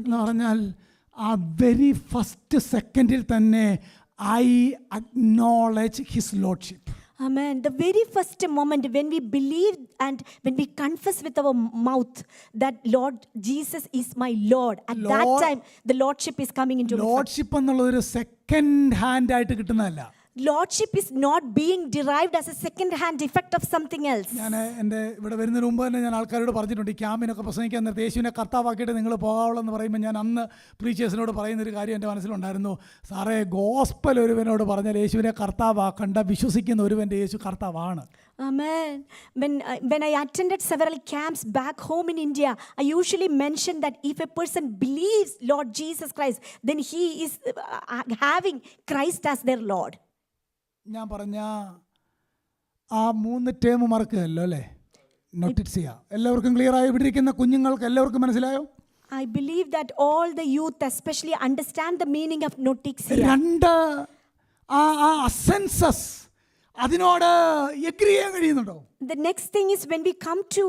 എന്ന് പറഞ്ഞാൽ ആ വെരി ഫസ്റ്റ് സെക്കൻഡിൽ തന്നെ I acknowledge his lordship. Amen. The very first moment when we believe and when we confess with our mouth that Lord Jesus is my Lord, at that time the Lordship is coming into the lordship എന്നുള്ളത് ഒരു second hand ആയിട്ട് കിട്ടുന്നതല്ല. Lordship is not being derived as a second hand effect of something else. ഞാൻ എൻ്റെ ഇവിടെ വരുന്നതിന് മുമ്പ് തന്നെ ഞാൻ ആൾക്കാരോട് പറഞ്ഞിട്ടുണ്ട്, ഈ ക്യാമ്പിനൊക്കെ പ്രസംഗിക്കാൻ നേരത്തെ യേശുവിനെ കർത്താവാക്കിയിട്ട് നിങ്ങൾ പോകാവുള്ളൂ എന്ന് പറയുമ്പോൾ ഞാൻ അന്ന് പ്രീച്ചേഴ്സിനോട് പറയുന്നൊരു കാര്യം എൻ്റെ മനസ്സിലുണ്ടായിരുന്നു. സാറേ, ഗോസ്പൽ ഒരുവനോട് പറഞ്ഞാൽ യേശുവിനെ കർത്താവാക്കണ്ട, വിശ്വസിക്കുന്ന ഒരുവൻ്റെ യേശു കർത്താവാണ്. Amen. When I attended several camps back home in India, I usually mention that if a person believes Lord Jesus Christ, then he is having Christ as their Lord. ഞാൻ പറഞ്ഞ ആ 3 ടേം മറക്കുകയല്ലോ അല്ലേ? Notice ചെയ്യാം. എല്ലാവർക്കും clear ആയോ? ഇവിടെ ഇരിക്കുന്ന കുഞ്ഞുങ്ങൾക്ക് എല്ലാവർക്കും മനസ്സിലായോ? I believe that all the youth especially understand the meaning of notixia. 2 ആ അസെൻസസ് അതിനോട് എഗ്രി ചെയ്യാൻ കഴിയുന്നുണ്ടോ? The next thing is when we come to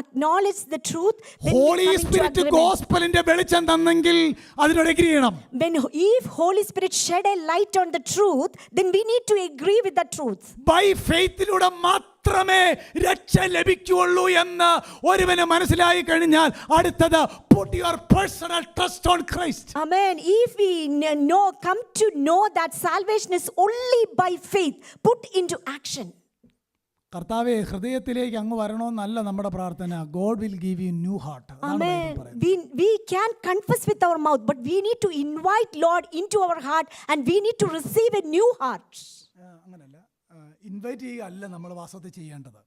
acknowledge the truth, holy spirit ഗോസ്പലിന്റെ വെളിച്ചം തന്നെങ്കിൽ അതിനോട് എഗ്രി ചെയ്യണം. If Holy Spirit shed a light on the truth, then we need to agree with the truth. By ഫെയ്ത്തിലൂടെ മാത്രമേ രക്ഷ ലഭിക്കുകയുള്ളൂ എന്ന് ഒരുവന് മനസ്സിലായി കഴിഞ്ഞാൽ അടുത്തത് put your personal trust on Christ. Amen. If we come to know that salvation is only by faith, put into action. കർത്താവേ, ഹൃദയത്തിലേക്ക് അങ്ങ് വരണമെന്നല്ല നമ്മുടെ പ്രാർത്ഥന. God will give you new heart. Amen. We can confess with our mouth, but we need to invite Lord into our heart and we need to receive a new heart. അങ്ങനല്ല, invite ചെയ്യുക അല്ല നമ്മൾ വാസ്തവത്തിൽ ചെയ്യേണ്ടത്.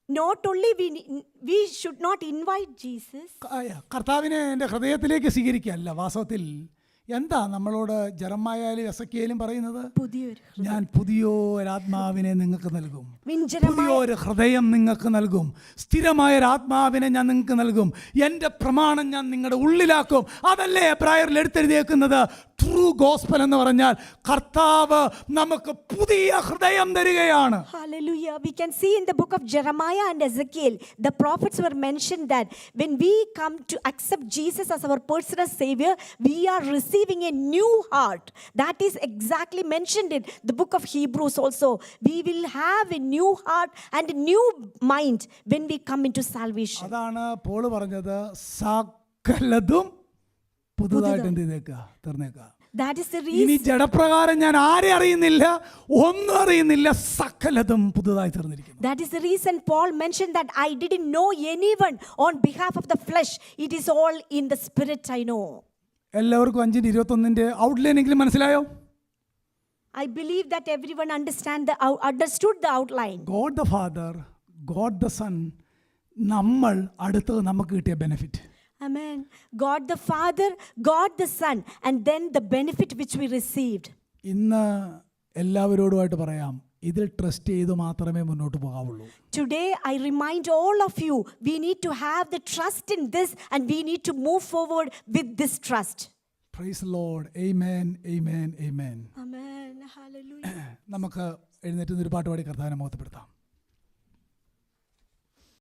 Not only we should not invite Jesus. കർത്താവിനെ എൻ്റെ ഹൃദയത്തിലേക്ക് സ്വീകരിക്കുകയല്ല വാസ്തവത്തിൽ. എന്താ നമ്മളോട് ജെറമ്യായാലും എസെക്കിയേലും പറയുന്നത്? പുതിയൊരു ഞാൻ പുതിയൊരാത്മാവിനെ നിങ്ങൾക്ക് നൽകും, In Jeremiah, പുതിയൊരു ഹൃദയം നിങ്ങൾക്ക് നൽകും, സ്ഥിരമായ ഒരു ആത്മാവിനെ ഞാൻ നിങ്ങൾക്ക് നൽകും, എൻ്റെ പ്രമാണം ഞാൻ നിങ്ങളുടെ ഉള്ളിലാക്കും. അതല്ലേ എബ്രായറിൽ എടുത്തെഴുതിയേക്കുന്നത്? ട്രൂ ഗോസ്പൽ എന്ന് പറഞ്ഞാൽ കർത്താവ് നമുക്ക് പുതിയ ഹൃദയം തരികയാണ്. hallelujah. We can see in the book of Jeremiah and Ezekiel, the prophets were mentioned that when we come to accept Jesus as our personal Savior, we are receiving a new heart. That is exactly mentioned in the book of Hebrews also. We will have a new heart and a new mind when we come into salvation. അതാണ് Paul പറഞ്ഞത്, സകലതും പുതുതായിട്ട് എന്ത് ചെയ്തേക്കുക, തീർന്നേക്കുക. That is the ഇനി reason. ജഡപ്രകാരം ഞാൻ ആരെ അറിയുന്നില്ല, ഒന്നും അറിയുന്നില്ല, സകലതും പുതുതായി തീർന്നിരിക്കുന്നു. That is the reason Paul mentioned that I didn't know anyone on behalf of the flesh. It is all in the spirit I know. എല്ലാവർക്കും 5:21 ഔട്ട്ലൈൻ എങ്കിലും മനസ്സിലായോ? I believe that everyone understood the outline. God the Father, God the Son, നമ്മൾ അടുത്തത് നമുക്ക് കിട്ടിയ benefit. Amen. God the Father, God the Son, and then the benefit which we received. ഇന്ന് എല്ലാവരോടുമായിട്ട് പറയാം, ഇതിൽ ട്രസ്റ്റ് ചെയ്ത് മാത്രമേ മുന്നോട്ട് പോകാവുള്ളൂ. Today I remind all of you, we need to have the trust in this and we need to move forward with this trust. Praise the Lord. Amen, amen, amen. Amen. Hallelujah. നമുക്ക് എഴുന്നേറ്റ് ഒരു പാട്ട് പാടി കർത്താവിനെ മഹത്വപ്പെടുത്താം.